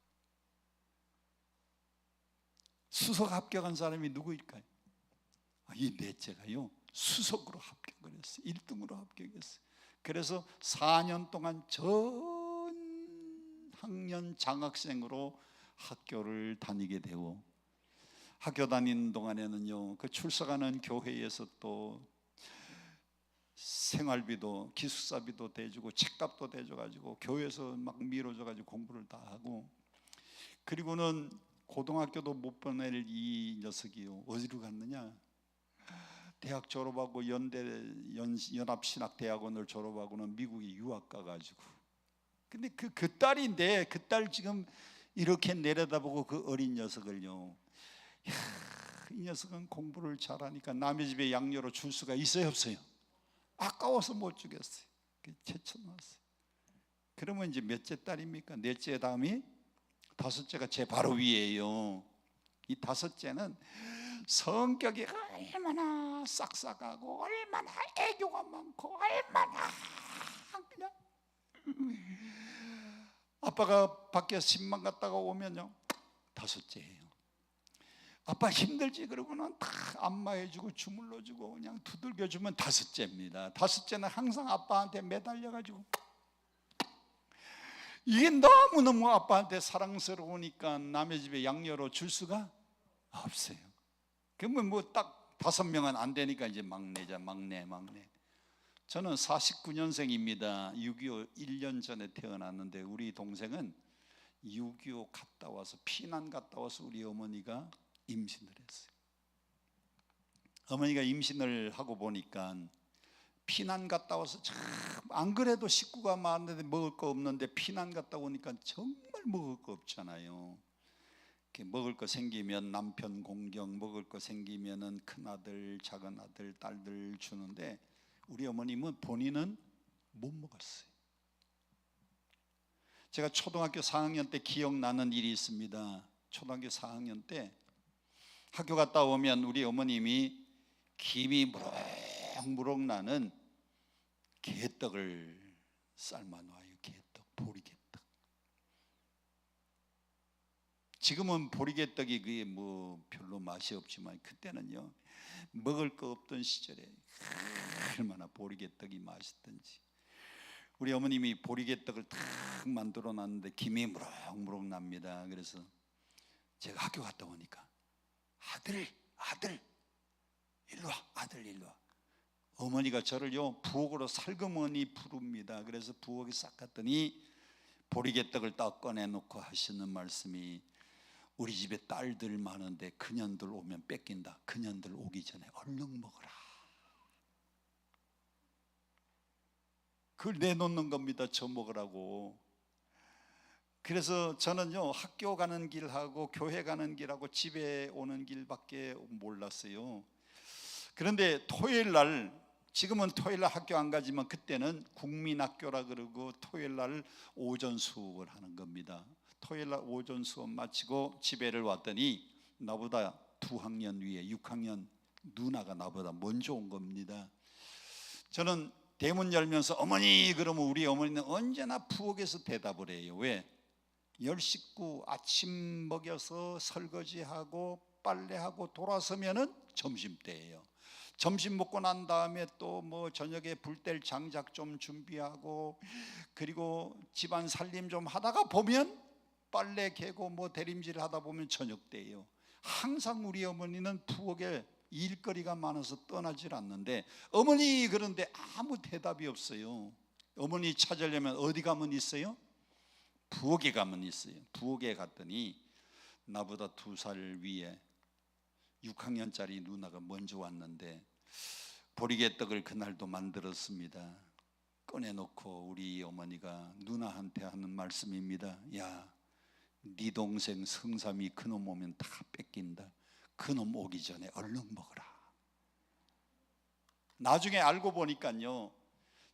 수석 합격한 사람이 누구일까요? 이 넷째가요 수석으로 합격을 했어요. 1등으로 합격했어요. 그래서 4년 동안 전 학년 장학생으로 학교를 다니게 되고, 학교 다니는 동안에는요 그 출석하는 교회에서 또 생활비도 기숙사비도 대주고 책값도 대줘가지고 교회에서 막 밀어줘가지고 공부를 다 하고, 그리고는 고등학교도 못 보낼 이 녀석이요 어디로 갔느냐, 대학 졸업하고 연합신학대학원을 졸업하고는 미국에 유학 가가지고, 근데 그 딸인데 그 딸 지금 이렇게 내려다보고 그 어린 녀석을요, 이 녀석은 공부를 잘하니까 남의 집에 양녀로 줄 수가 있어요, 없어요? 아까워서 못 주겠어요. 제쳐놨어요. 그러면 이제 몇째 딸입니까? 넷째 다음이 다섯째가 제 바로 위에요. 이 다섯째는 성격이 얼마나 싹싹하고 얼마나 애교가 많고 얼마나 그냥 아빠가 밖에 신방 갔다가 오면요, 다섯째예요. 아빠 힘들지 그러고는 다 안마해주고 주물러주고 그냥 두들겨주면 다섯째입니다. 다섯째는 항상 아빠한테 매달려가지고 이게 너무너무 아빠한테 사랑스러우니까 남의 집에 양녀로 줄 수가 없어요. 그러면 뭐 딱 5명은 안 되니까 이제 막내자, 막내. 저는 49년생입니다 6.25 1년 전에 태어났는데 우리 동생은 6.25 갔다 와서 피난 갔다 와서 우리 어머니가 임신을 했어요. 어머니가 임신을 하고 보니까 피난 갔다 와서 참 안 그래도 식구가 많은데 먹을 거 없는데 피난 갔다 오니까 정말 먹을 거 없잖아요. 먹을 거 생기면 남편 공경, 먹을 거 생기면은 큰아들, 작은아들, 딸들 주는데 우리 어머님은 본인은 못 먹었어요. 제가 초등학교 4학년 때 기억나는 일이 있습니다. 초등학교 4학년 때 학교 갔다 오면 우리 어머님이 김이 무럭무럭 나는 게떡을 삶아 놔요. 게떡, 보리게떡. 지금은 보리게떡이 그게 뭐 별로 맛이 없지만 그때는요, 먹을 거 없던 시절에 얼마나 보리게떡이 맛있던지. 우리 어머님이 보리게떡을 탁 만들어 놨는데 김이 무럭무럭 납니다. 그래서 제가 학교 갔다 오니까 아들 일로 와, 아들 일로 와. 어머니가 저를요 부엌으로 살그머니 부릅니다. 그래서 부엌에 싹 갔더니 보리게떡을 딱 꺼내놓고 하시는 말씀이, 우리 집에 딸들 많은데 그년들 오면 뺏긴다. 그년들 오기 전에 얼른 먹어라. 그걸 내놓는 겁니다. 저 먹으라고. 그래서 저는요 학교 가는 길하고 교회 가는 길하고 집에 오는 길밖에 몰랐어요. 그런데 토요일 날, 지금은 토요일 날 학교 안 가지만 그때는 국민학교라 그러고 토요일 날 오전 수업을 하는 겁니다. 토요일 날 오전 수업 마치고 집에를 왔더니 나보다 2학년 위에 6학년 누나가 나보다 먼저 온 겁니다. 저는 대문 열면서 어머니 그러면 우리 어머니는 언제나 부엌에서 대답을 해요. 왜? 열 식구 아침 먹여서 설거지하고 빨래하고 돌아서면은 점심때예요. 점심 먹고 난 다음에 또 뭐 저녁에 불 뗄 장작 좀 준비하고 그리고 집안 살림 좀 하다가 보면 빨래 개고 뭐 대림질 하다 보면 저녁 때예요. 항상 우리 어머니는 부엌에 일거리가 많아서 떠나질 않는데 어머니 그런데 아무 대답이 없어요. 어머니 찾으려면 어디 가면 있어요? 부엌에 가면 있어요. 부엌에 갔더니 나보다 2살 위에 6학년짜리 누나가 먼저 왔는데 보리게떡을 그날도 만들었습니다. 꺼내놓고 우리 어머니가 누나한테 하는 말씀입니다. 야, 네 동생 성삼이 그놈 오면 다 뺏긴다. 그놈 오기 전에 얼른 먹어라. 나중에 알고 보니까요,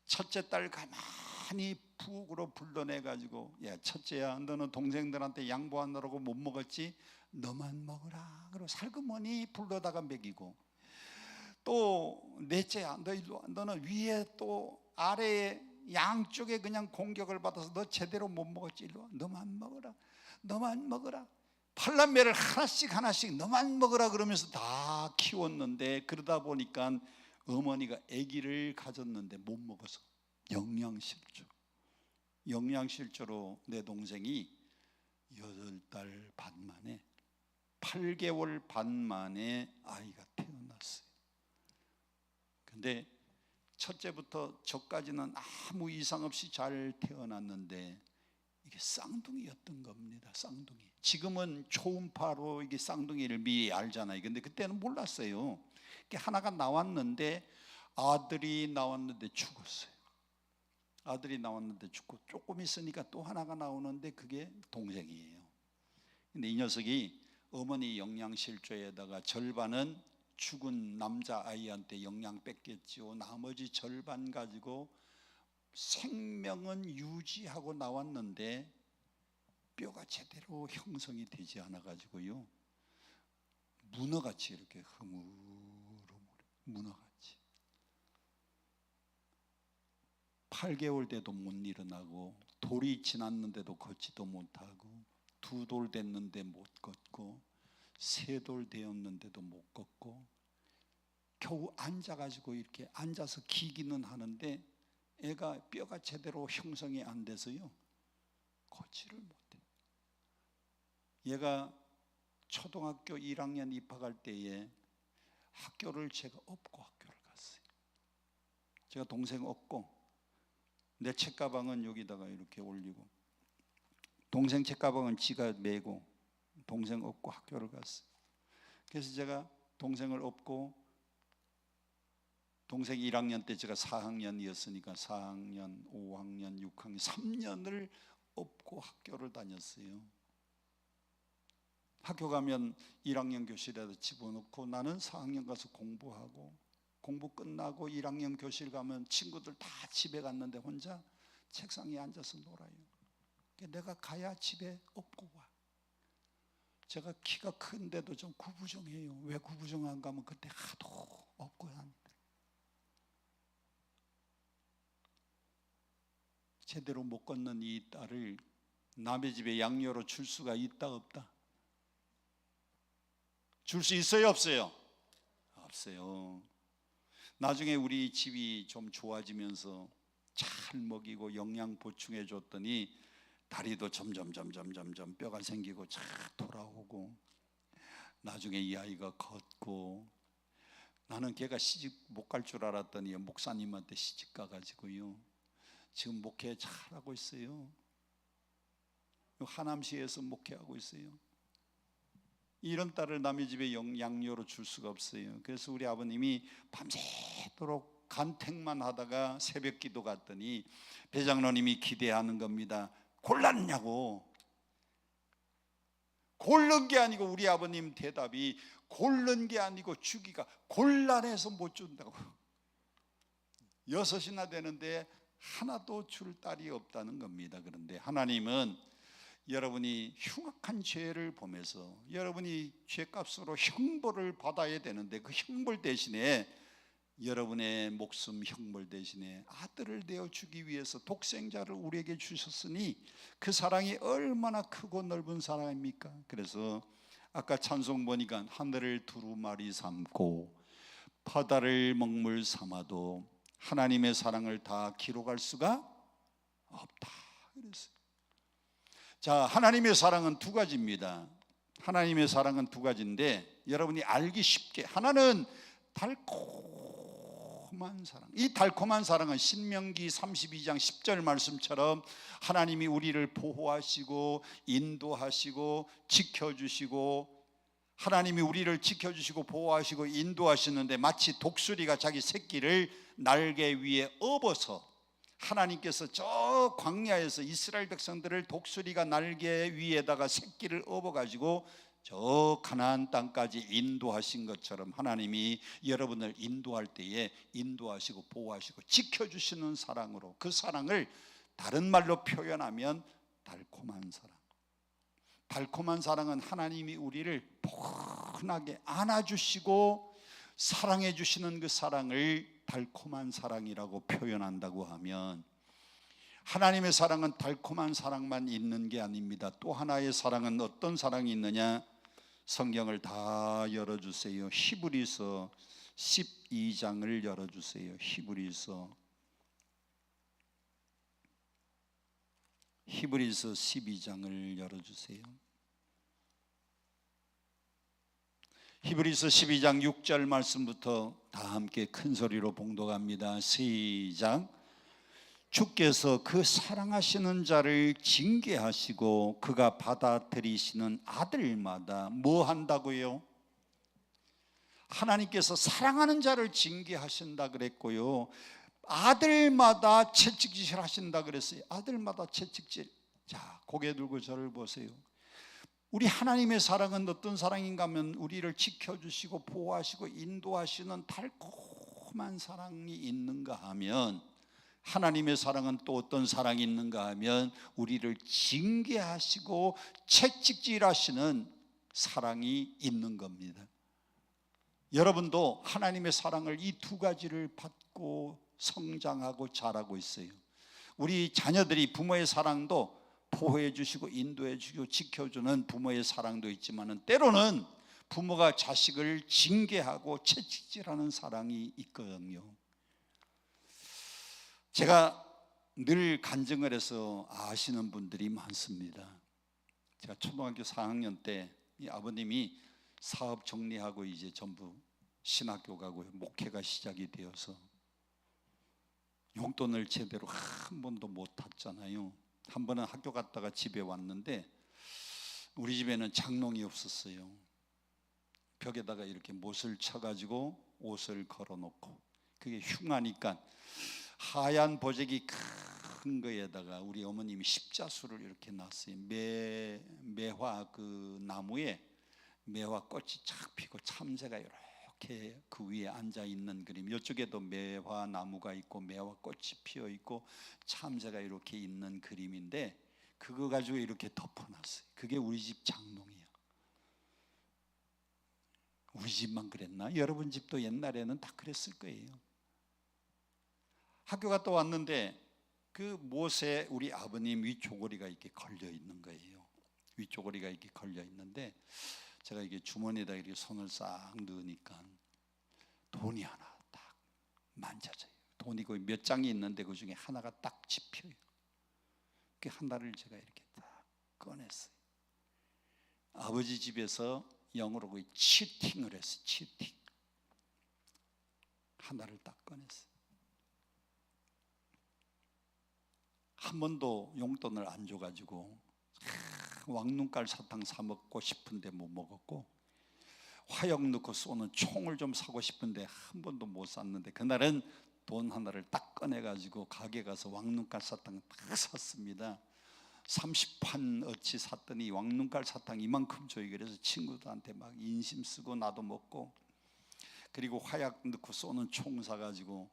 첫째 딸 가만히 부엌으로 불러내가지고, 야 첫째야, 너는 동생들한테 양보하느라고 못 먹었지? 너만 먹어라. 그리고 살그머니 불러다가 먹이고, 또 넷째야, 너 일로 와. 너는 위에 또 아래에 양쪽에 그냥 공격을 받아서 너 제대로 못 먹었지? 일로 와. 너만 먹어라. 너만 먹어라. 팔남매를 하나씩 너만 먹으라 그러면서 다 키웠는데, 그러다 보니까 어머니가 아기를 가졌는데 못 먹어서 영양실조로 내 동생이 8달 반 만에 8개월 반 만에 아이가 태어났어요. 근데 첫째부터 저까지는 아무 이상 없이 잘 태어났는데 이게 쌍둥이였던 겁니다. 쌍둥이. 지금은 초음파로 이게 쌍둥이를 미리 알잖아요. 근데 그때는 몰랐어요. 하나가 나왔는데 아들이 나왔는데 죽었어요. 아들이 나왔는데 죽고 조금 있으니까 또 하나가 나오는데 그게 동생이에요. 근데 이 녀석이 어머니 영양실조에다가 절반은 죽은 남자아이한테 영양 뺏겼지요. 나머지 절반 가지고 생명은 유지하고 나왔는데 뼈가 제대로 형성이 되지 않아 가지고요, 문어같이 이렇게 흐물흐물, 문어같이 8개월 돼도 못 일어나고, 돌이 지났는데도 걷지도 못하고, 2돌 됐는데 못 걷고, 3돌 되었는데도 못 걷고, 겨우 앉아가지고 이렇게 앉아서 기기는 하는데 애가 뼈가 제대로 형성이 안 돼서요, 걷지를 못해. 얘가 초등학교 1학년 입학할 때에 학교를 제가 업고 학교를 갔어요. 제가 동생 업고 내 책가방은 여기다가 이렇게 올리고, 동생 책가방은 지가 메고 동생 업고 학교를 갔어요. 그래서 제가 동생을 업고, 동생 1학년 때 제가 4학년이었으니까 4학년, 5학년, 6학년 3년을 업고 학교를 다녔어요. 학교 가면 1학년 교실에다 집어넣고 나는 4학년 가서 공부하고, 공부 끝나고 1학년 교실 가면 친구들 다 집에 갔는데 혼자 책상에 앉아서 놀아요. 내가 가야 집에 업고 와. 제가 키가 큰데도 좀 구부정해요. 왜 구부정 안 가면 그때 하도 업고 다닌다. 제대로 못 걷는 이 딸을 남의 집에 양녀로 줄 수가 있다 없다? 줄 수 있어요 없어요? 없어요. 나중에 우리 집이 좀 좋아지면서 잘 먹이고 영양 보충해 줬더니 다리도 점점 뼈가 생기고 잘 돌아오고, 나중에 이 아이가 컸고, 나는 걔가 시집 못 갈 줄 알았더니 목사님한테 시집 가가지고요, 지금 목회 잘하고 있어요. 하남시에서 목회하고 있어요. 이런 딸을 남의 집에 양녀로 줄 수가 없어요. 그래서 우리 아버님이 밤새도록 간택만 하다가 새벽 기도 갔더니 배장로님이 기대하는 겁니다. 골랐냐고. 고른 게 아니고, 우리 아버님 대답이 고른 게 아니고 주기가 곤란해서 못 준다고. 6이나 되는데 하나도 줄 딸이 없다는 겁니다. 그런데 하나님은 여러분이 흉악한 죄를 보면서 여러분이 죄값으로 형벌을 받아야 되는데, 그 형벌 대신에 여러분의 목숨 형벌 대신에 아들을 내어주기 위해서 독생자를 우리에게 주셨으니 그 사랑이 얼마나 크고 넓은 사랑입니까? 그래서 아까 찬송 보니까 하늘을 두루마리 삼고 바다를 먹물 삼아도 하나님의 사랑을 다 기록할 수가 없다 그랬어요. 자, 하나님의 사랑은 2가지입니다. 하나님의 사랑은 2가지인데 여러분이 알기 쉽게, 하나는 달콤한 사랑. 이 달콤한 사랑은 신명기 32장 10절 말씀처럼 하나님이 우리를 보호하시고 인도하시고 지켜주시고, 하나님이 우리를 지켜주시고 보호하시고 인도하시는데 마치 독수리가 자기 새끼를 날개 위에 업어서, 하나님께서 저 광야에서 이스라엘 백성들을 독수리가 날개 위에다가 새끼를 업어가지고 저 가나안 땅까지 인도하신 것처럼 하나님이 여러분을 인도할 때에 인도하시고 보호하시고 지켜주시는 사랑으로, 그 사랑을 다른 말로 표현하면 달콤한 사랑. 달콤한 사랑은 하나님이 우리를 포근하게 안아주시고 사랑해 주시는 그 사랑을 달콤한 사랑이라고 표현한다고 하면, 하나님의 사랑은 달콤한 사랑만 있는 게 아닙니다. 또 하나의 사랑은 어떤 사랑이 있느냐? 성경을 다 열어주세요. 히브리서 12장을 열어주세요. 히브리서 12장을 열어주세요. 히브리서 12장 6절 말씀부터 다 함께 큰 소리로 봉독합니다. 시작. 주께서 그 사랑하시는 자를 징계하시고 그가 받아들이시는 아들마다 뭐 한다고요? 하나님께서 사랑하는 자를 징계하신다 그랬고요, 아들마다 채찍질 하신다 그랬어요. 아들마다 채찍질. 자, 고개 들고 저를 보세요. 우리 하나님의 사랑은 어떤 사랑인가 하면 우리를 지켜주시고 보호하시고 인도하시는 달콤한 사랑이 있는가 하면, 하나님의 사랑은 또 어떤 사랑이 있는가 하면 우리를 징계하시고 채찍질하시는 사랑이 있는 겁니다. 여러분도 하나님의 사랑을 이 두 가지를 받고 성장하고 자라고 있어요. 우리 자녀들이 부모의 사랑도 보호해 주시고 인도해 주시고 지켜주는 부모의 사랑도 있지만, 때로는 부모가 자식을 징계하고 채찍질하는 사랑이 있거든요. 제가 늘 간증을 해서 아시는 분들이 많습니다. 제가 초등학교 4학년 때 이 아버님이 사업 정리하고 이제 전부 신학교 가고 목회가 시작이 되어서 용돈을 제대로 한 번도 못 탔잖아요. 한 번은 학교 갔다가 집에 왔는데 우리 집에는 장롱이 없었어요. 벽에다가 이렇게 못을 쳐가지고 옷을 걸어놓고, 그게 흉하니까 하얀 보재기 큰 거에다가 우리 어머님이 십자수를 이렇게 놨어요. 매화 그 나무에 매화 꽃이 착 피고 참새가 이렇게 그 위에 앉아 있는 그림. 이쪽에도 매화 나무가 있고 매화 꽃이 피어 있고 참새가 이렇게 있는 그림인데, 그거 가지고 이렇게 덮어놨어요. 그게 우리 집 장롱이에요. 우리 집만 그랬나? 여러분 집도 옛날에는 다 그랬을 거예요. 학교 갔다 왔는데 그 못에 우리 아버님 위쪽고리가 이렇게 걸려 있는 거예요. 위쪽고리가 이렇게 걸려 있는데 제가 이게 주머니에다 이렇게 손을 싹 넣으니까 돈이 하나 딱 만져져요. 돈이 거의 몇 장이 있는데 그 중에 하나가 딱 집혀요. 그 하나를 제가 이렇게 딱 꺼냈어요. 아버지 집에서 영어로 거의 치팅을 했어요. 치팅. 하나를 딱 꺼냈어요. 한 번도 용돈을 안 줘가지고 왕눈깔 사탕 사 먹고 싶은데 못 먹었고, 화약 넣고 쏘는 총을 좀 사고 싶은데 한 번도 못 샀는데, 그날은 돈 하나를 딱 꺼내가지고 가게 가서 왕눈깔 사탕 딱 샀습니다. 30판 어치 샀더니 왕눈깔 사탕 이만큼 줘요. 그래서 친구들한테 막 인심 쓰고 나도 먹고, 그리고 화약 넣고 쏘는 총 사가지고,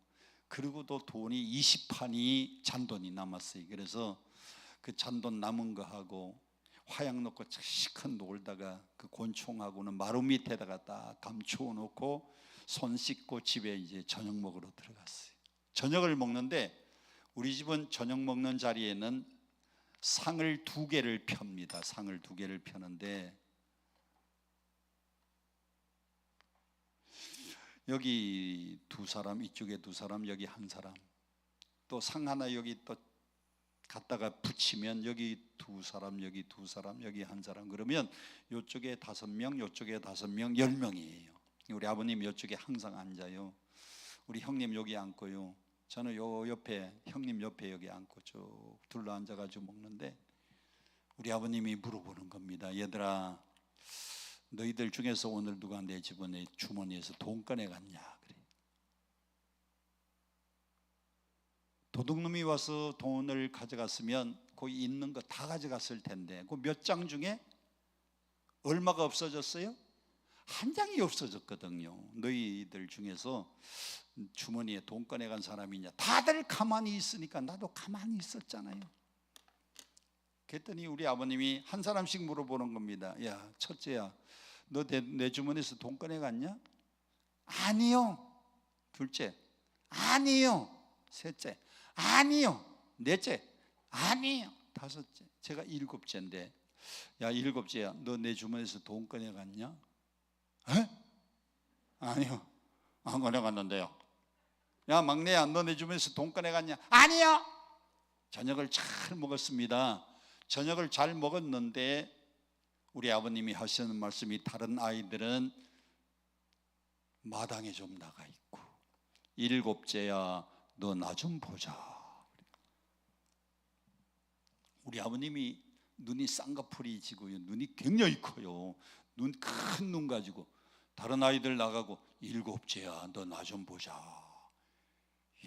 그리고도 돈이 20판이 잔돈이 남았어요. 그래서 그 잔돈 남은 거 하고 화약 넣고 시컷 놀다가 그 곤충하고는 마루 밑에다가 딱 감추어 놓고 손 씻고 집에 이제 저녁 먹으러 들어갔어요. 저녁을 먹는데 우리 집은 저녁 먹는 자리에는 상을 2개를 펴니다. 상을 2개를 펴는데 여기 2사람, 이쪽에 2사람, 여기 1사람, 또 상 하나 여기 또 갖다가 붙이면 여기 2사람, 여기 2사람, 여기 1사람, 그러면 이쪽에 5명, 이쪽에 5명, 10명이에요. 우리 아버님 이쪽에 항상 앉아요. 우리 형님 여기 앉고요. 저는 요 옆에, 형님 옆에 여기 앉고 쭉 둘러 앉아가지고 먹는데 우리 아버님이 물어보는 겁니다. 얘들아, 너희들 중에서 오늘 누가 내 집안에 주머니에서 돈 꺼내갔냐? 그래. 도둑놈이 와서 돈을 가져갔으면 거기 있는 거 다 가져갔을 텐데, 그 몇 장 중에 얼마가 없어졌어요? 1장이 없어졌거든요. 너희들 중에서 주머니에 돈 꺼내간 사람이냐? 다들 가만히 있으니까 나도 가만히 있었잖아요. 그랬더니 우리 아버님이 한 사람씩 물어보는 겁니다. 야, 첫째야, 너 내 주머니에서 돈 꺼내갔냐? 아니요. 둘째, 아니요. 셋째, 아니요. 넷째, 아니요. 다섯째, 제가 7째인데, 야, 7째야, 너 내 주머니에서 돈 꺼내갔냐? 에? 아니요, 안 꺼내갔는데요. 야, 막내야, 너 내 주머니에서 돈 꺼내갔냐? 아니요. 저녁을 잘 먹었습니다. 저녁을 잘 먹었는데 우리 아버님이 하시는 말씀이, 다른 아이들은 마당에 좀 나가 있고 7째야, 너 나 좀 보자. 우리 아버님이 눈이 쌍꺼풀이 지고요, 눈이 굉장히 커요. 큰 눈 가지고 다른 아이들 나가고 7째야, 너 나 좀 보자.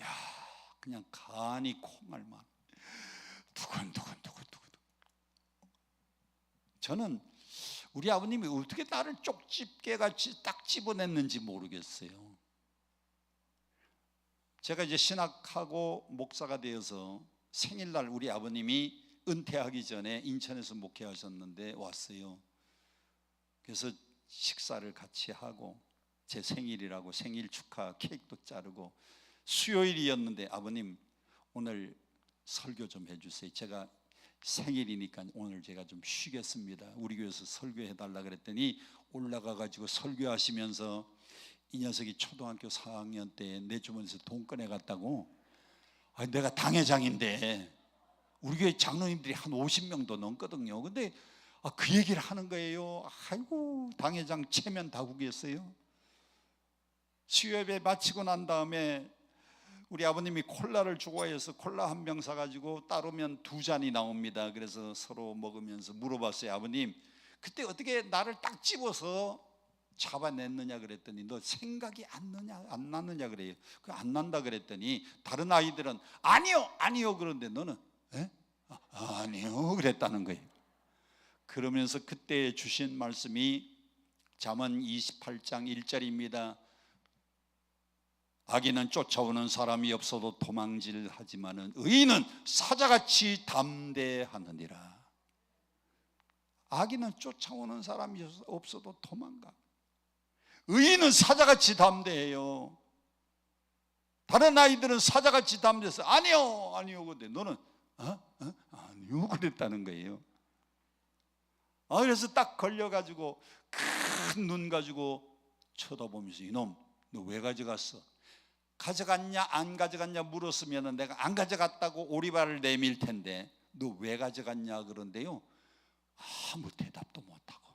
야, 그냥 간이 콩알만 두근두근. 저는 우리 아버님이 어떻게 나를 쪽집게같이 딱 집어냈는지 모르겠어요. 제가 이제 신학하고 목사가 되어서 생일날 우리 아버님이 은퇴하기 전에 인천에서 목회하셨는데 왔어요. 그래서 식사를 같이 하고 제 생일이라고 생일 축하 케이크도 자르고, 수요일이었는데 아버님 오늘 설교 좀 해주세요. 제가 생일이니까 오늘 제가 좀 쉬겠습니다. 우리 교회에서 설교해달라 그랬더니 올라가 가지고 설교하시면서 이 녀석이 초등학교 4학년 때 내 주머니에서 돈 꺼내 갔다고. 아니, 내가 당회장인데 우리 교회 장로님들이 한 50명도 넘거든요. 근데 그 얘기를 하는 거예요. 아이고, 당회장 체면 다구겠어요. 수요예배 마치고 난 다음에 우리 아버님이 콜라를 좋아해서 콜라 한 병 사가지고 따르면 2잔이 나옵니다. 그래서 서로 먹으면서 물어봤어요. 아버님, 그때 어떻게 나를 딱 집어서 잡아냈느냐 그랬더니 너 생각이 안 나느냐 그래요. 안 난다 그랬더니 다른 아이들은 아니요 그런데 너는 아니요 그랬다는 거예요. 그러면서 그때 주신 말씀이 잠언 28장 1절입니다. 악인은 쫓아오는 사람이 없어도 도망질하지만은 의인은 사자같이 담대하느니라. 악인은 쫓아오는 사람이 없어도 도망가. 의인은 사자같이 담대해요. 다른 아이들은 사자같이 담대해서 아니요 근데 너는 아니요 그랬다는 거예요. 그래서 딱 걸려가지고 큰 눈 가지고 쳐다보면서 이놈 너 왜 가져갔어? 가져갔냐 안 가져갔냐 물었으면 내가 안 가져갔다고 오리발을 내밀 텐데 너 왜 가져갔냐 그런데요, 아무 대답도 못하고.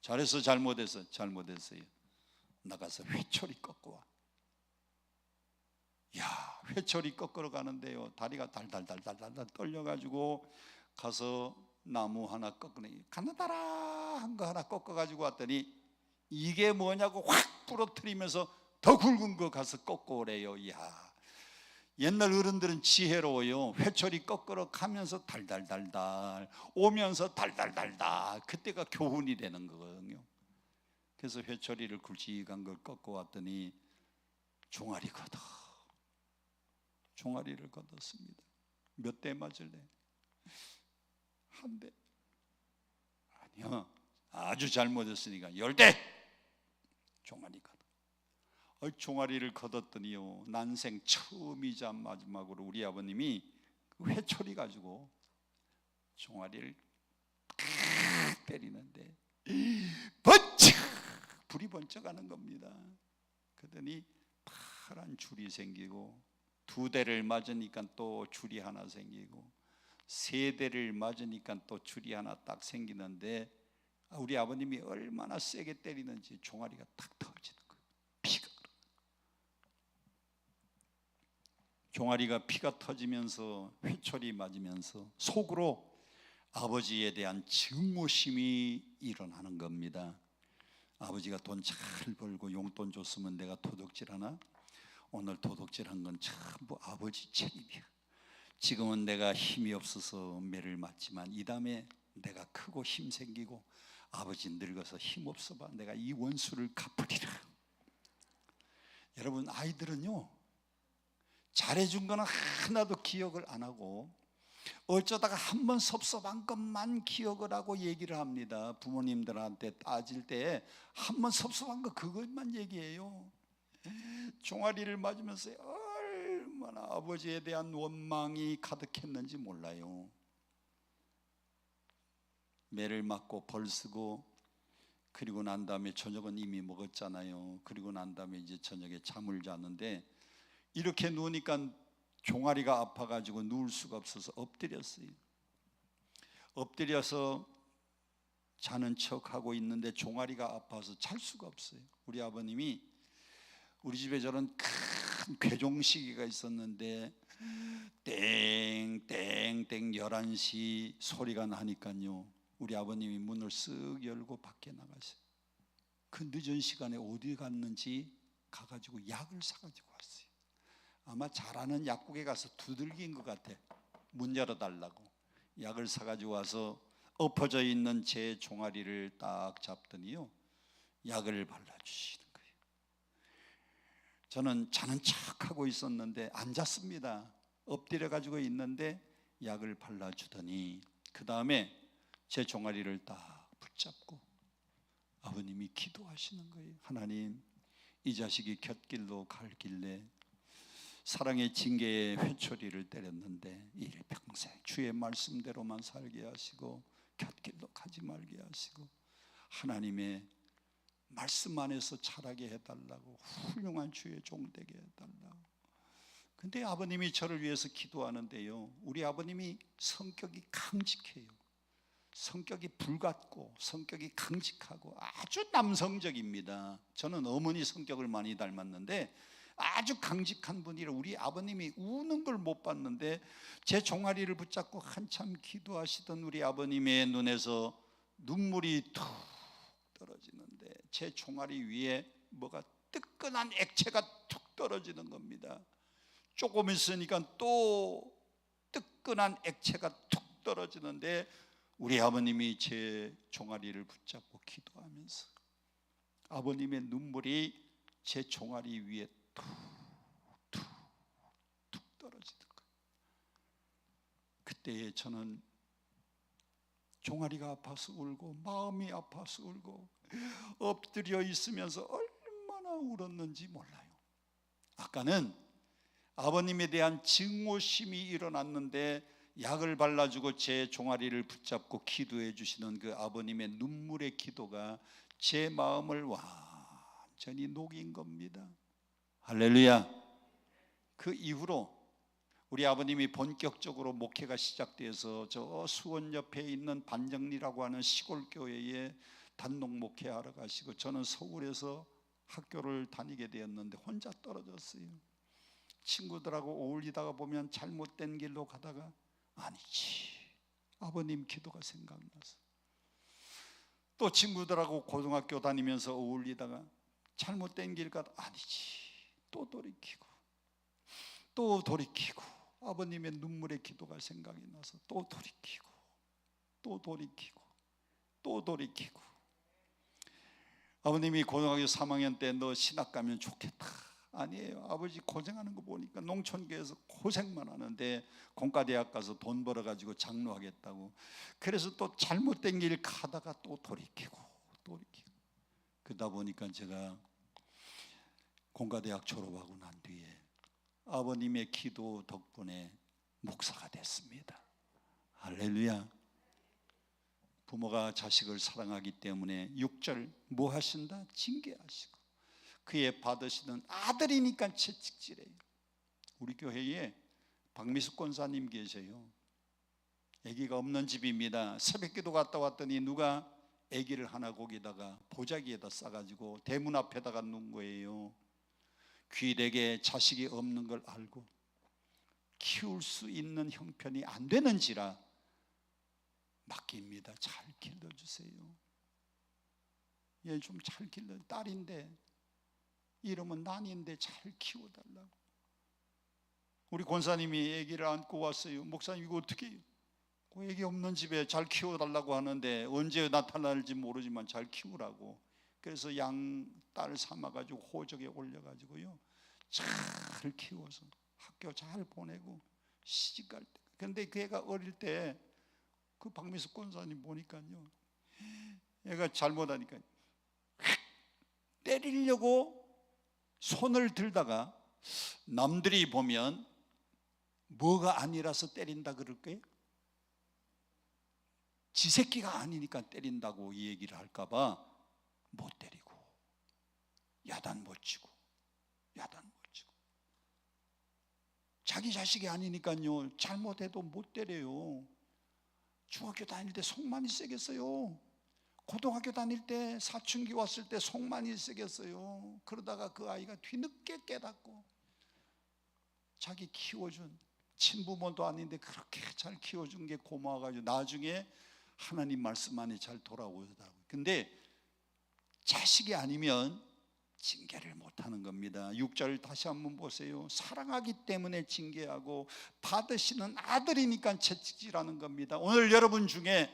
잘했어 잘못했어? 잘못했어요. 나가서 회초리 꺾고 와. 야, 회초리 꺾으러 가는데요, 다리가 달달달달달 떨려가지고 가서 나무 하나 꺾으니 가느다란 거 하나 꺾어가지고 왔더니 이게 뭐냐고 확 부러뜨리면서 더 굵은 거 가서 꺾고 오래요. 이야, 옛날 어른들은 지혜로워요. 회초리 꺾으러 가면서 달달달달 오면서 달달달달, 그때가 교훈이 되는 거거든요. 그래서 회초리를 굵직한 걸 꺾고 왔더니 종아리 걷어. 종아리를 걷었습니다. 몇 대 맞을래? 한 대. 아니요, 아주 잘못했으니까 10대 종아리 걷어. 종아리를 걷었더니요, 난생 처음이자 마지막으로 우리 아버님이 회초리 가지고 종아리를 때리는데 번쩍 불이 번쩍하는 겁니다. 그러더니 파란 줄이 생기고, 2대를 맞으니까 또 줄이 하나 생기고, 3대를 맞으니까 또 줄이 하나 딱 생기는데, 우리 아버님이 얼마나 세게 때리는지 종아리가 탁 터지는 거예요. 피가, 종아리가 피가 터지면서 회초리 맞으면서 속으로 아버지에 대한 증오심이 일어나는 겁니다. 아버지가 돈 잘 벌고 용돈 줬으면 내가 도둑질하나? 오늘 도둑질한 건 전부 아버지 책임이야. 지금은 내가 힘이 없어서 매를 맞지만 이 다음에 내가 크고 힘 생기고 아버지 늙어서 힘 없어 봐, 내가 이 원수를 갚으리라. 여러분, 아이들은요, 잘해준 거는 하나도 기억을 안 하고 어쩌다가 한번 섭섭한 것만 기억을 하고 얘기를 합니다. 부모님들한테 따질 때 한번 섭섭한 거 그것만 얘기해요. 종아리를 맞으면서 얼마나 아버지에 대한 원망이 가득했는지 몰라요. 매를 맞고 벌 쓰고, 그리고 난 다음에 저녁은 이미 먹었잖아요. 그리고 난 다음에 이제 저녁에 잠을 자는데 이렇게 누우니까 종아리가 아파가지고 누울 수가 없어서 엎드렸어요. 엎드려서 자는 척하고 있는데 종아리가 아파서 잘 수가 없어요. 우리 아버님이, 우리 집에 저런 큰 괴종시계가 있었는데 땡땡땡 11시 소리가 나니까요, 우리 아버님이 문을 쓱 열고 밖에 나가세요. 그 늦은 시간에 어디 갔는지 가가지고 약을 사가지고 왔어요. 아마 잘 아는 약국에 가서 두들긴 것 같아. 문 열어달라고 약을 사가지고 와서 엎어져 있는 제 종아리를 딱 잡더니요, 약을 발라주시는 거예요. 저는 자는 척하고 있었는데 안 잤습니다. 엎드려 가지고 있는데 약을 발라주더니 그 다음에 제 종아리를 딱 붙잡고 아버님이 기도하시는 거예요. 하나님, 이 자식이 곁길로 갈 길래 사랑의 징계의 회초리를 때렸는데 일평생 주의 말씀대로만 살게 하시고 곁길로 가지 말게 하시고 하나님의 말씀 안에서 자라게 해달라고, 훌륭한 주의 종 되게 해달라고. 근데 아버님이 저를 위해서 기도하는데요, 우리 아버님이 성격이 강직해요. 성격이 불같고 성격이 강직하고 아주 남성적입니다. 저는 어머니 성격을 많이 닮았는데 아주 강직한 분이라 우리 아버님이 우는 걸 못 봤는데 제 종아리를 붙잡고 한참 기도하시던 우리 아버님의 눈에서 눈물이 툭 떨어지는데 제 종아리 위에 뭐가 뜨끈한 액체가 툭 떨어지는 겁니다. 조금 있으니까 또 뜨끈한 액체가 툭 떨어지는데 우리 아버님이 제 종아리를 붙잡고 기도하면서 아버님의 눈물이 제 종아리 위에 툭툭툭 떨어지는 거예요. 그때에 저는 종아리가 아파서 울고 마음이 아파서 울고 엎드려 있으면서 얼마나 울었는지 몰라요. 아까는 아버님에 대한 증오심이 일어났는데 약을 발라주고 제 종아리를 붙잡고 기도해 주시는 그 아버님의 눈물의 기도가 제 마음을 완전히 녹인 겁니다. 할렐루야. 그 이후로 우리 아버님이 본격적으로 목회가 시작돼서 저 수원 옆에 있는 반정리라고 하는 시골 교회에 단독 목회하러 가시고 저는 서울에서 학교를 다니게 되었는데 혼자 떨어졌어요. 친구들하고 어울리다가 보면 잘못된 길로 가다가 아니지, 아버님 기도가 생각나서 또 친구들하고 고등학교 다니면서 어울리다가 잘못된 길 가다 아니지, 또 돌이키고 또 돌이키고 아버님의 눈물의 기도가 생각이 나서 또 돌이키고 또 돌이키고 또 돌이키고 아버님이 고등학교 3학년 때 너 신학 가면 좋겠다. 아니에요. 아버지 고생하는 거 보니까 농촌교회에서 고생만 하는데 공과대학 가서 돈 벌어가지고 장로하겠다고. 그래서 또 잘못된 길 가다가 또 돌이키고 그러다 보니까 제가 공과대학 졸업하고 난 뒤에 아버님의 기도 덕분에 목사가 됐습니다. 할렐루야. 부모가 자식을 사랑하기 때문에 6절 뭐 하신다? 징계하시고 그의 받으시는 아들이니까 채찍질해요. 우리 교회에 박미숙 권사님 계세요. 아기가 없는 집입니다. 새벽기도 갔다 왔더니 누가 아기를 하나 거기다가 보자기에다 싸가지고 대문 앞에다가 놓은 거예요. 귀되게 자식이 없는 걸 알고 키울 수 있는 형편이 안 되는지라 맡깁니다. 잘 길러주세요. 얘 좀 잘 길러. 딸인데 이름은 난인데 잘 키워달라고. 우리 권사님이 아기를 안고 왔어요. 목사님 이거 어떻게 해요? 아기 없는 집에 잘 키워달라고 하는데 언제 나타날지 모르지만 잘 키우라고. 그래서 양딸 삼아가지고 호적에 올려가지고요 잘 키워서 학교 잘 보내고 시집갈 때. 근데 그 애가 어릴 때 그 박미숙 권사님 보니까요, 애가 잘못하니까 때리려고 손을 들다가 남들이 보면 뭐가 아니라서 때린다 그럴 거예요? 지 새끼가 아니니까 때린다고 이 얘기를 할까 봐 못 때리고 야단 못 치고 자기 자식이 아니니까요 잘못해도 못 때려요. 중학교 다닐 때 속만이 세겠어요. 고등학교 다닐 때 사춘기 왔을 때 속만이 세겠어요. 그러다가 그 아이가 뒤늦게 깨닫고 자기 키워준 친부모도 아닌데 그렇게 잘 키워준 게 고마워가지고 나중에 하나님 말씀 안에 잘 돌아오더라고요. 근데 자식이 아니면 징계를 못하는 겁니다. 6절 다시 한번 보세요. 사랑하기 때문에 징계하고 받으시는 아들이니까 채찍질하는 겁니다. 오늘 여러분 중에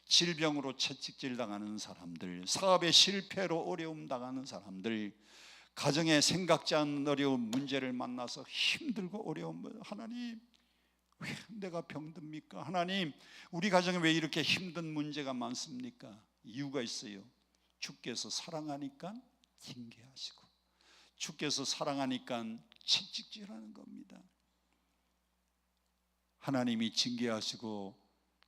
질병으로 채찍질 당하는 사람들, 사업의 실패로 어려움 당하는 사람들, 가정에 생각지 않은 어려운 문제를 만나서 힘들고 어려운, 하나님 왜 내가 병듭니까? 하나님 우리 가정에 왜 이렇게 힘든 문제가 많습니까? 이유가 있어요. 주께서 사랑하니까 징계하시고, 주께서 사랑하니까 채찍질하는 겁니다. 하나님이 징계하시고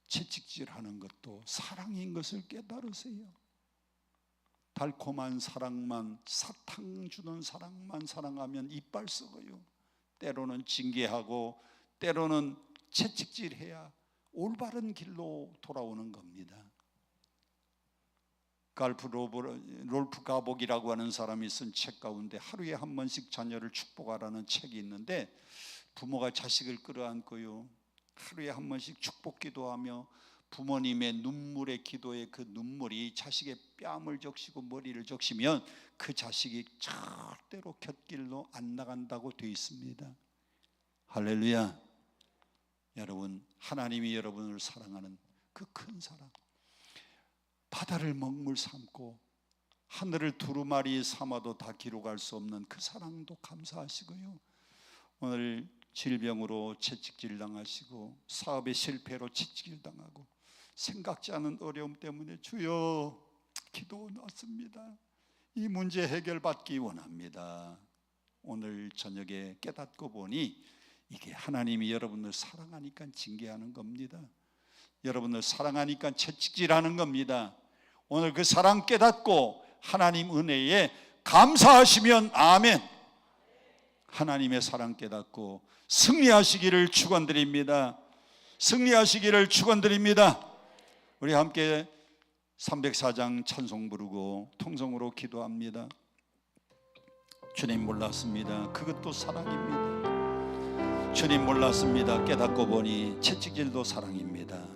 채찍질하는 것도 사랑인 것을 깨달으세요. 달콤한 사랑만, 사탕 주는 사랑만 사랑하면 이빨 썩어요. 때로는 징계하고 때로는 채찍질해야 올바른 길로 돌아오는 겁니다. 롤프 가복이라고 하는 사람이 쓴 책 가운데 하루에 한 번씩 자녀를 축복하라는 책이 있는데, 부모가 자식을 끌어안고요, 하루에 한 번씩 축복 기도하며 부모님의 눈물의 기도에 그 눈물이 자식의 뺨을 적시고 머리를 적시면 그 자식이 절대로 곁길로 안 나간다고 되어 있습니다. 할렐루야. 여러분, 하나님이 여러분을 사랑하는 그 큰 사랑, 바다를 먹물 삼고 하늘을 두루마리 삼아도 다 기록할 수 없는 그 사랑도 감사하시고요, 오늘 질병으로 채찍질 당하시고 사업의 실패로 채찍질 당하고 생각지 않은 어려움 때문에 주여 기도 왔습니다. 이 문제 해결받기 원합니다. 오늘 저녁에 깨닫고 보니 이게 하나님이 여러분을 사랑하니까 징계하는 겁니다. 여러분을 사랑하니까 채찍질하는 겁니다. 오늘 그 사랑 깨닫고 하나님 은혜에 감사하시면 아멘. 하나님의 사랑 깨닫고 승리하시기를 축원드립니다. 승리하시기를 축원드립니다. 우리 함께 304장 찬송 부르고 통성으로 기도합니다. 주님 몰랐습니다. 그것도 사랑입니다. 주님 몰랐습니다. 깨닫고 보니 채찍질도 사랑입니다.